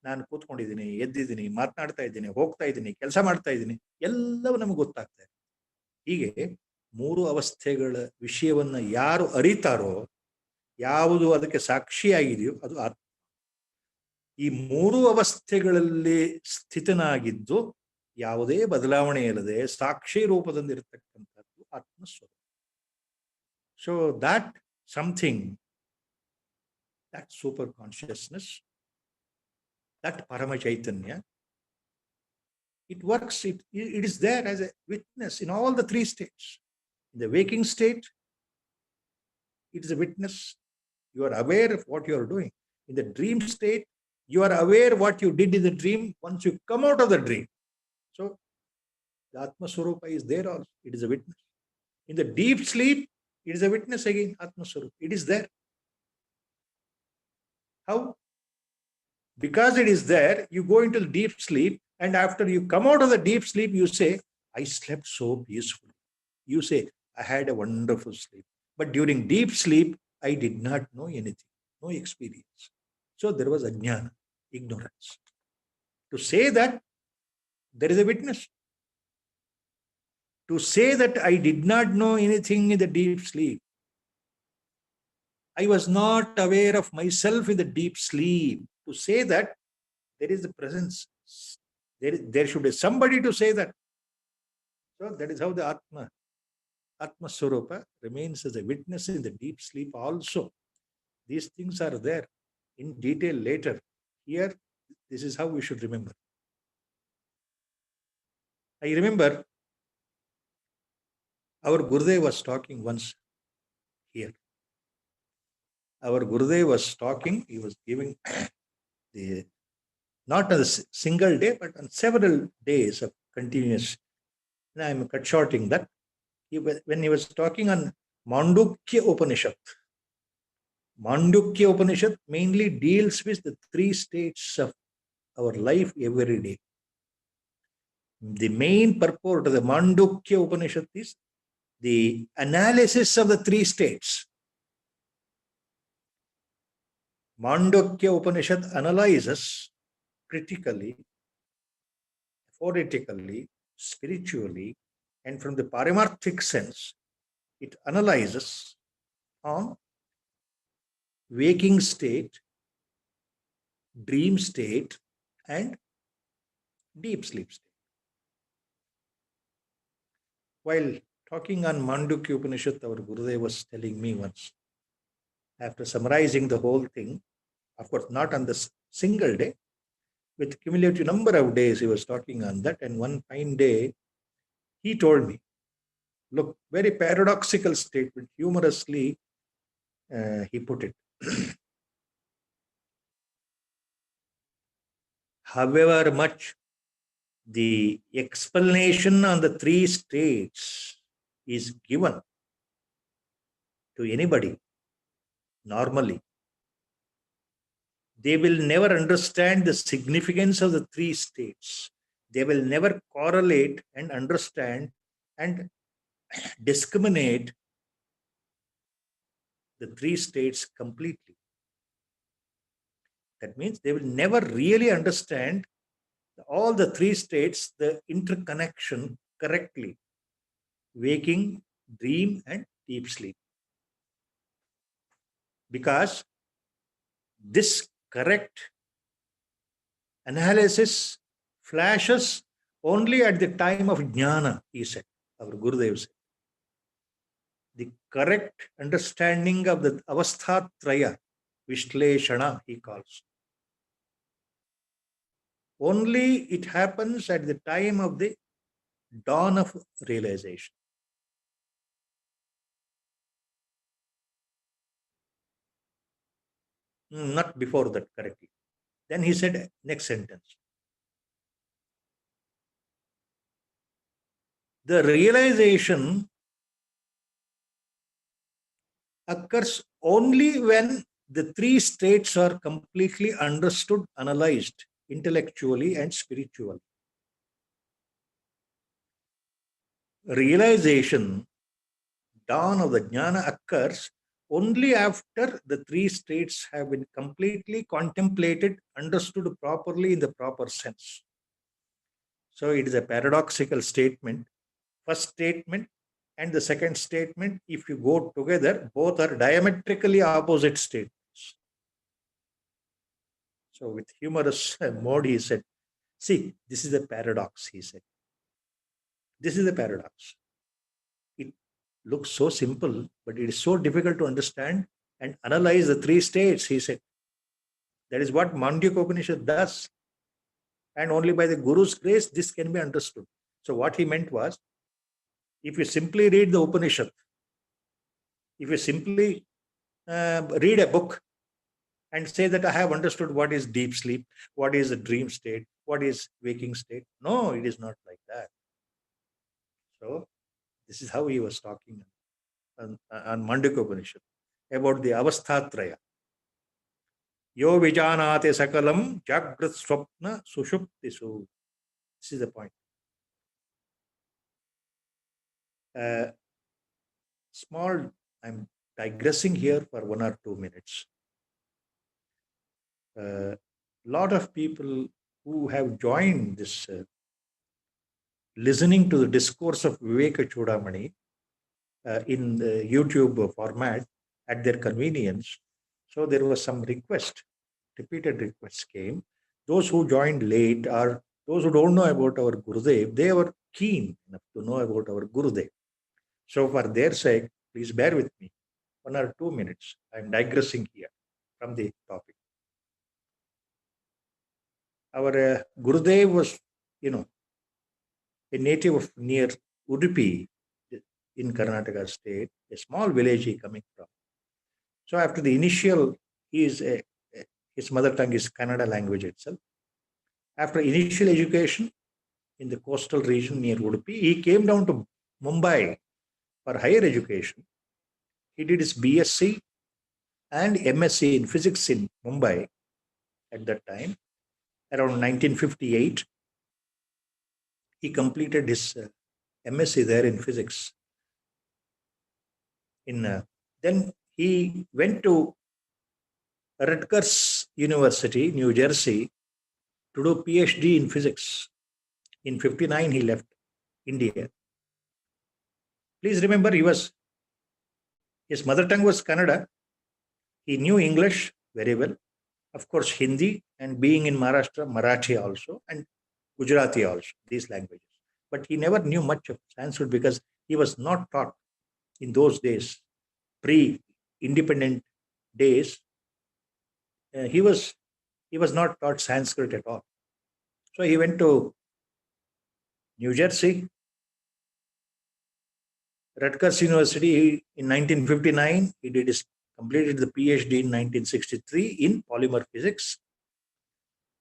ನಾನು ಕೂತ್ಕೊಂಡಿದ್ದೀನಿ, ಎದ್ದಿದ್ದೀನಿ, ಮಾತನಾಡ್ತಾ ಇದ್ದೀನಿ, ಹೋಗ್ತಾ ಇದ್ದೀನಿ, ಕೆಲಸ ಮಾಡ್ತಾ ಇದ್ದೀನಿ, ಎಲ್ಲವೂ ನಮ್ಗೆ ಗೊತ್ತಾಗ್ತಾ ಇದೆ. ಹೀಗೆ 3 ಅವಸ್ಥೆಗಳ ವಿಷಯವನ್ನ ಯಾರು ಅರಿತಾರೋ, ಯಾವುದು ಅದಕ್ಕೆ ಸಾಕ್ಷಿಯಾಗಿದೆಯೋ ಅದು ಆತ್ಮ. ಈ 3 ಅವಸ್ಥೆಗಳಲ್ಲಿ ಸ್ಥಿತನಾಗಿದ್ದು ಯಾವುದೇ ಬದಲಾವಣೆ ಇಲ್ಲದೆ ಸಾಕ್ಷಿ ರೂಪದಲ್ಲಿರತಕ್ಕಂಥದ್ದು ಆತ್ಮಸ್ವರೂಪ. So that something, that super consciousness, that Parama Chaitanya, it works, it is there as a witness in all the 3 states. In the waking state, it is a witness. You are aware of what you are doing. In the dream state, you are aware what you did in the dream once you come out of the dream. So the Atma Swarupa is there also. It is a witness. In the deep sleep, it is a witness again, Atma Swarupa. It is there. How? Because it is there, you go into the deep sleep, and after you come out of the deep sleep, you say, I slept so peacefully. You say, I had a wonderful sleep. But during deep sleep, I did not know anything, no experience. So there was ajnana, ignorance. To say that, there is a witness. To say that I did not know anything in the deep sleep, I was not aware of myself in the deep sleep. To say that, there is the presence. There should be somebody to say that. So that is how the Atma Swarupa remains as a witness in the deep sleep also. These things are there in detail later. Here, this is how we should remember. I remember our Gurudev was talking once here. Our Gurudev was talking, he was giving not on a single day, but on several days of continuous. And I am cut shorting that. When he was talking on Mandukya Upanishad, Mandukya Upanishad mainly deals with the 3 states of our life every day. The main purport of the Mandukya Upanishad is the analysis of the 3 states. Mandukya Upanishad analyzes critically, aphoretically, spiritually, and from the parimarthic sense, it analyzes on waking state, dream state, and deep sleep state. While talking on Mandukya Upanishad, our Gurudev was telling me once, after summarizing the whole thing, of course not on this single day, with cumulative number of days he was talking on that, and one fine day he told me, look, very paradoxical statement, humorously he put it. However much the explanation on the 3 states is given to anybody normally, they will never understand the significance of the 3 states. They will never correlate and understand and discriminate the 3 states completely. That means they will never really understand all the 3 states, the interconnection correctly: waking, dream, and deep sleep. Because this correct analysis flashes only at the time of jnana, he said, our Gurudev said. The correct understanding of the avasthatraya, vishleshana, he calls. Only it happens at the time of the dawn of realization. Not before that, correctly. Then he said, next sentence, the realization occurs only when the three states are completely understood, analyzed intellectually and spiritually. Realization, dawn of the jnana, occurs only after the three states have been completely contemplated, understood properly in the proper sense. So it is a paradoxical statement. First statement and the second statement, if you go together, both are diametrically opposite statements. So with humorous mode, he said, see, this is a paradox, he said. This is a paradox. It looks so simple, but it is so difficult to understand and analyze the three states, he said. That is what Mandukya Upanishad does. And only by the Guru's grace, this can be understood. So what he meant was, if you simply read the Upanishad, if you simply read a book and say that I have understood what is deep sleep, what is a dream state, what is waking state. No, it is not like that. So this is how he was talking on Mandukya Upanishad about the avasthatraya. Yo vijanate sakalam jagrat swapna sushuptisu. This is the point. Small, I'm digressing here for 1 or 2 minutes. A lot of people who have joined this listening to the discourse of Viveka Chudamani in the YouTube format at their convenience. So there was some request, repeated requests came. Those who joined late or those who don't know about our Gurudev, they were keen enough to know about our Gurudev. So for their sake, please bear with me 1 or 2 minutes. I'm digressing here from the topic. Our Gurudev was, a native of near Udupi in Karnataka state, a small village he coming from. So after the initial, his mother tongue is Kannada language itself. After initial education in the coastal region near Udupi, he came down to Mumbai for higher education. He did his BSc and MSc in physics in Mumbai at that time. Around 1958, he completed his MSc there in physics. Then he went to Rutgers University, New Jersey, to do PhD in physics. In 59, he left India. Please remember, his mother tongue was Kannada. He knew English very well. Of course, Hindi, and being in Maharashtra, Marathi also, and Gujarati also, these languages. But he never knew much of Sanskrit because he was not taught in those days, pre-independent days. He was not taught Sanskrit at all. So he went to New Jersey, Rutgers University in 1959. He completed the PhD in 1963 in polymer physics.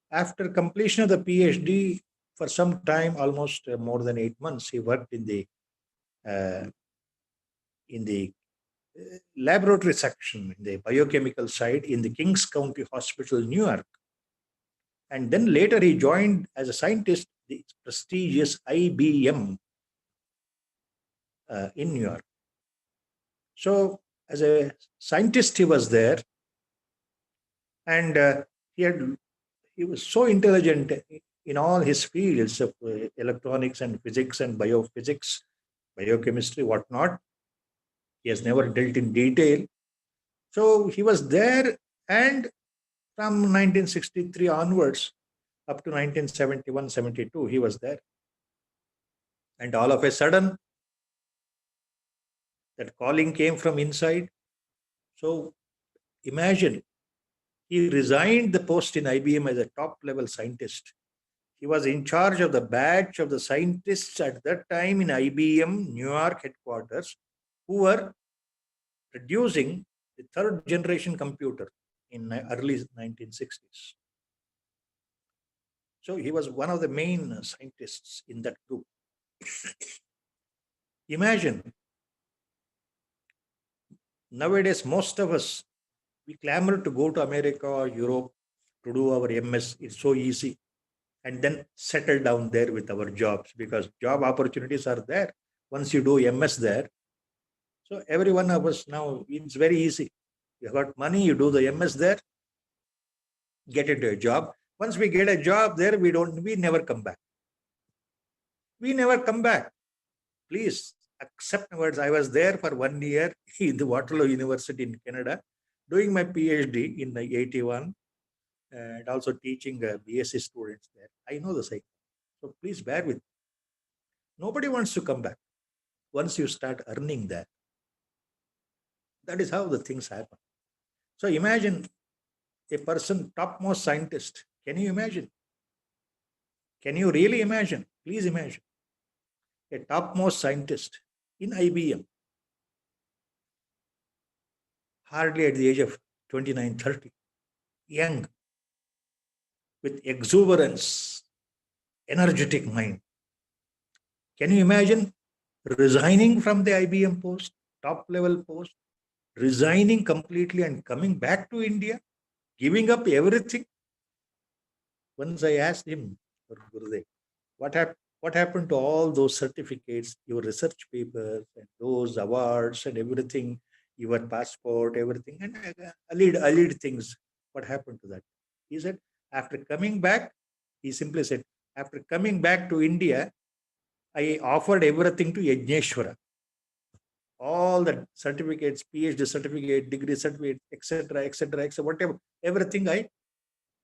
After completion of the PhD, for some time, almost more than 8 months, he worked in the laboratory section, in the biochemical side in the Kings County Hospital, New York. And then later he joined as a scientist the prestigious IBM in New York. So as a scientist, he was there, and he was so intelligent in all his fields of electronics and physics and biophysics, biochemistry, whatnot. He has never dealt in detail. So he was there, and from 1963 onwards, up to 1971-72, he was there. And all of a sudden, that calling came from inside. So imagine, he resigned the post in IBM as a top-level scientist. He was in charge of the batch of the scientists at that time in IBM New York headquarters who were producing the third-generation computer in early 1960s. So he was one of the main scientists in that group. Imagine, Nowadays, most of us, we clamor to go to America or Europe to do our MS. It's so easy. And then settle down there with our jobs, because job opportunities are there once you do MS there. So every one of us now, it's very easy. You got money, you do the MS there, get into a job. Once we get a job there, we never come back. We never come back. Please accept my words. I was there for 1 year in the Waterloo University in Canada, doing my PhD in the 81, and also teaching BSc students there. I know the cycle. So please bear with me. Nobody wants to come back. Once you start earning that, that is how the things happen. So imagine a person, topmost scientist. Can you imagine? Can you really imagine? Please imagine. A topmost scientist in IBM, hardly at the age of 29, 30, young, with exuberance, energetic mind. Can you imagine resigning from the IBM post, top level post, resigning completely and coming back to India, giving up everything? Once I asked him, Gurudev, what happened to all those certificates, your research papers, and those awards and everything, your passport, everything, and allied things? What happened to that? He said, after coming back, he simply said, after coming back to India, I offered everything to Yajneshwara. All the certificates, PhD certificate, degree certificate, etc., whatever, everything I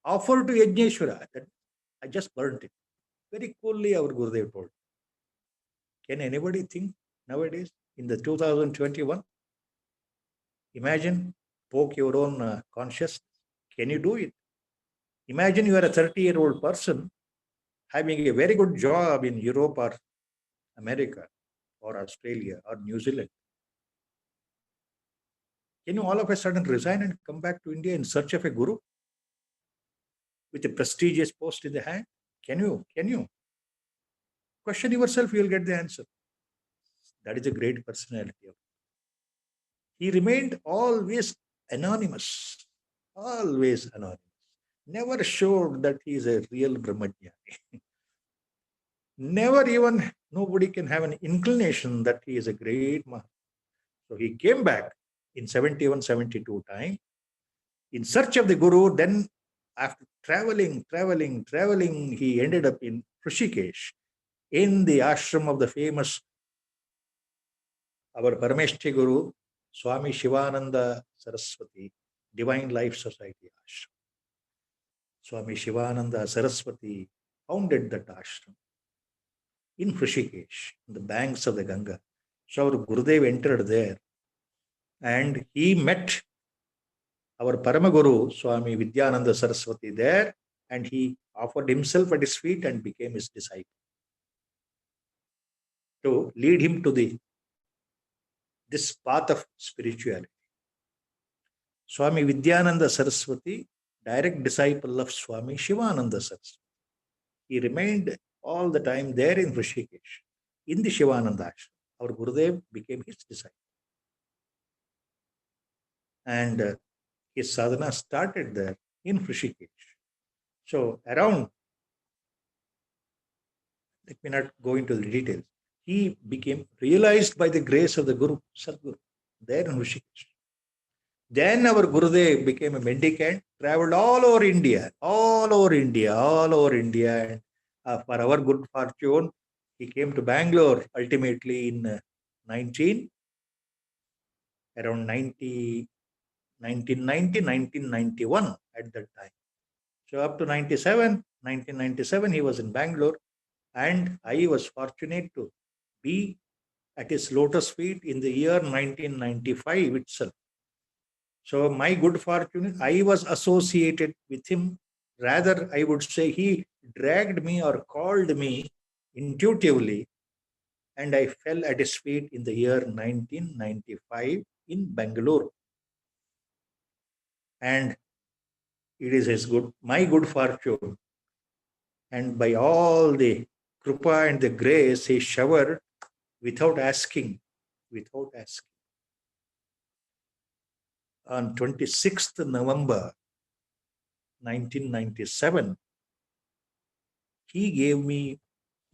offered to Yajneshwara. That I just burnt it. Very coolly our Gurudev told. Can anybody think nowadays in the 2021? Imagine, poke your own consciousness. Can you do it? Imagine you are a 30-year-old person having a very good job in Europe or America or Australia or New Zealand. Can you all of a sudden resign and come back to India in search of a guru with a prestigious post in the hand? Can you? Can you? Question yourself, you will get the answer. That is a great personality. He remained always anonymous, always anonymous. Never showed that he is a real Brahmajnani. Never even, nobody can have an inclination that he is a great Mahatma. So he came back in 71, 72 time in search of the Guru. Then after traveling, he ended up in Rishikesh, in the ashram of the famous, our Parameshti Guru, Swami Shivananda Saraswati, Divine Life Society ashram. Swami Shivananda Saraswati founded that ashram in Rishikesh, on the banks of the Ganga. So our Gurudev entered there and he met our Paramaguru, Swami Vidyananda Saraswati there, and he offered himself at his feet and became his disciple to lead him to this path of spirituality. Swami Vidyananda Saraswati, direct disciple of Swami Shivananda Saraswati. He remained all the time there in Rishikesh, in the Shivananda ashram. Our Gurudev became his disciple. And his sadhana started there in Rishikesh. So around, let me not go into the details, he became realized by the grace of the Guru, Sadguru, there in Rishikesh. Then our Gurudev became a mendicant, traveled all over India. And for our good fortune, he came to Bangalore ultimately in around 1990, 1991 at that time. So up to 1997, he was in Bangalore, and I was fortunate to be at his lotus feet in the year 1995 itself. So my good fortune, I was associated with him. Rather, I would say he dragged me or called me intuitively, and I fell at his feet in the year 1995 in Bangalore. And it is my good fortune. And by all the krupa and the grace, he showered without asking. On 26th November 1997, he gave me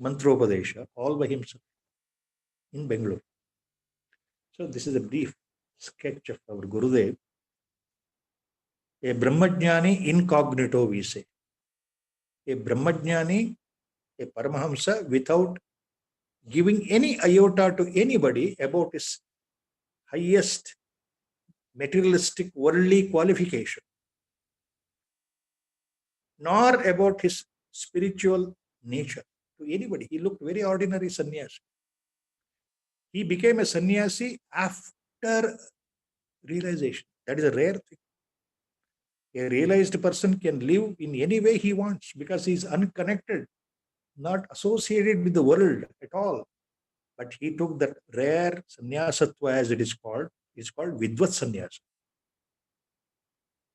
Mantropadesha all by himself in Bangalore. So this is a brief sketch of our Gurudev. A Brahmajnani incognito, we say. A Brahmajnani, a Paramahamsa, without giving any iota to anybody about his highest materialistic worldly qualification, nor about his spiritual nature to anybody. He looked very ordinary sannyasi. He became a sannyasi after realization. That is a rare thing. A realized person can live in any way he wants because he is unconnected, not associated with the world at all. But he took that rare sannyasatva, as it is called. It's called Vidvat sannyasa.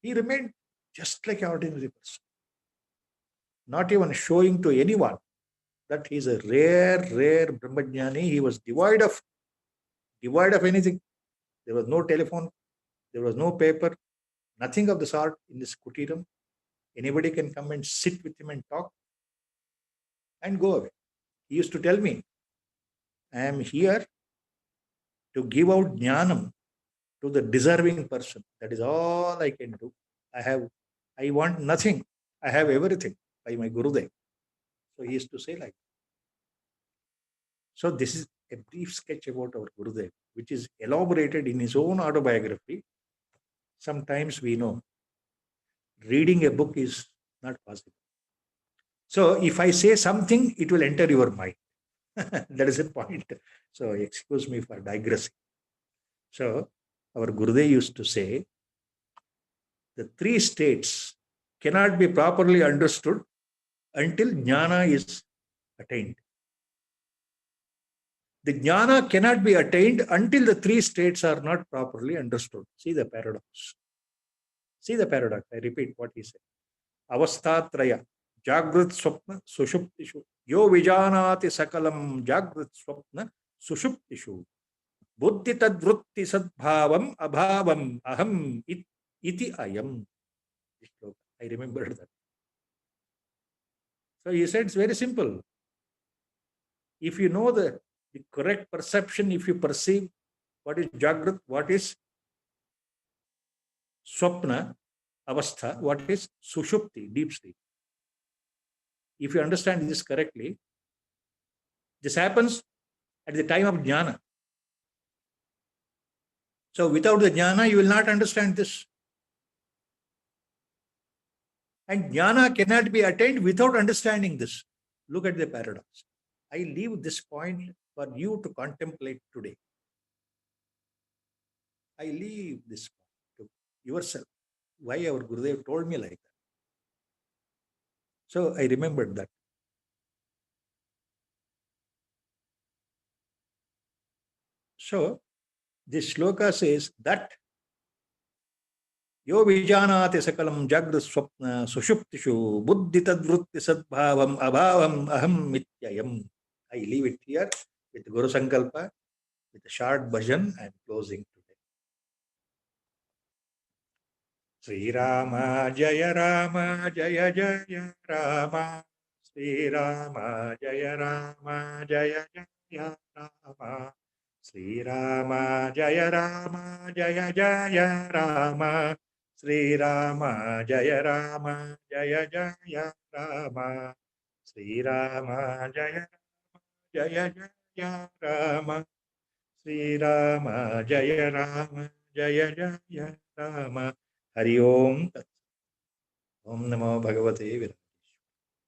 He remained just like an ordinary person, not even showing to anyone that he is a rare Brahmajnani. He was devoid of anything. There was no telephone, there was no paper, nothing of the sort in this kutiram. Anybody can come and sit with him and talk and go away. He used to tell me, I am here to give out jnanam to the deserving person. That is all I can do. I want nothing. I have everything by my Gurudev. So he used to say like that. So this is a brief sketch about our Gurudev, which is elaborated in his own autobiography. Sometimes we know reading a book is not possible. So if I say something, it will enter your mind. That is a point. So excuse me for digressing. So our Gurudev used to say, the three states cannot be properly understood until jnana is attained. The jnana cannot be attained until the three states are not properly understood. See the paradox. See the paradox. I repeat what he said. Avastatraya, Jagrat Swapna, Sushuptishu. Yo vijanati sakalam Jagrat Swapna, Sushuptishu. Buddhi tadvrutti sadbhavam abhavam aham iti ayam. I remembered that. So he said it's very simple. If you know the correct perception, if you perceive what is Jagrat, what is Swapna, Avastha, what is Sushupti, deep sleep. If you understand this correctly, this happens at the time of jnana. So without the jnana, you will not understand this. And jnana cannot be attained without understanding this. Look at the paradox. I leave this point for you to contemplate today. I leave this point to yourself. Why our Gurudev told me like that. So I remembered that. So this shloka says that Yo vijanati sakalam jagrat swapna sushuptishu buddhi tadvrutti sadbhavam abhavam aham mityayam. I leave it here with Guru Sankalpa, with a short bhajan. I am closing today. Sri Rama Jaya Rama Jaya Jaya Rama. Sri Rama Jaya Rama Jaya Jaya Rama. Sri Rama Jaya Rama Jaya Jaya Rama. Sri Rama Jaya Rama Jaya Jaya Rama. Sri Rama Jaya Jaya Jaya Rama. Sri Rama Jaya Rama Jaya Jaya Rama. Hari Om. Om Namo Bhagavate Vedanta.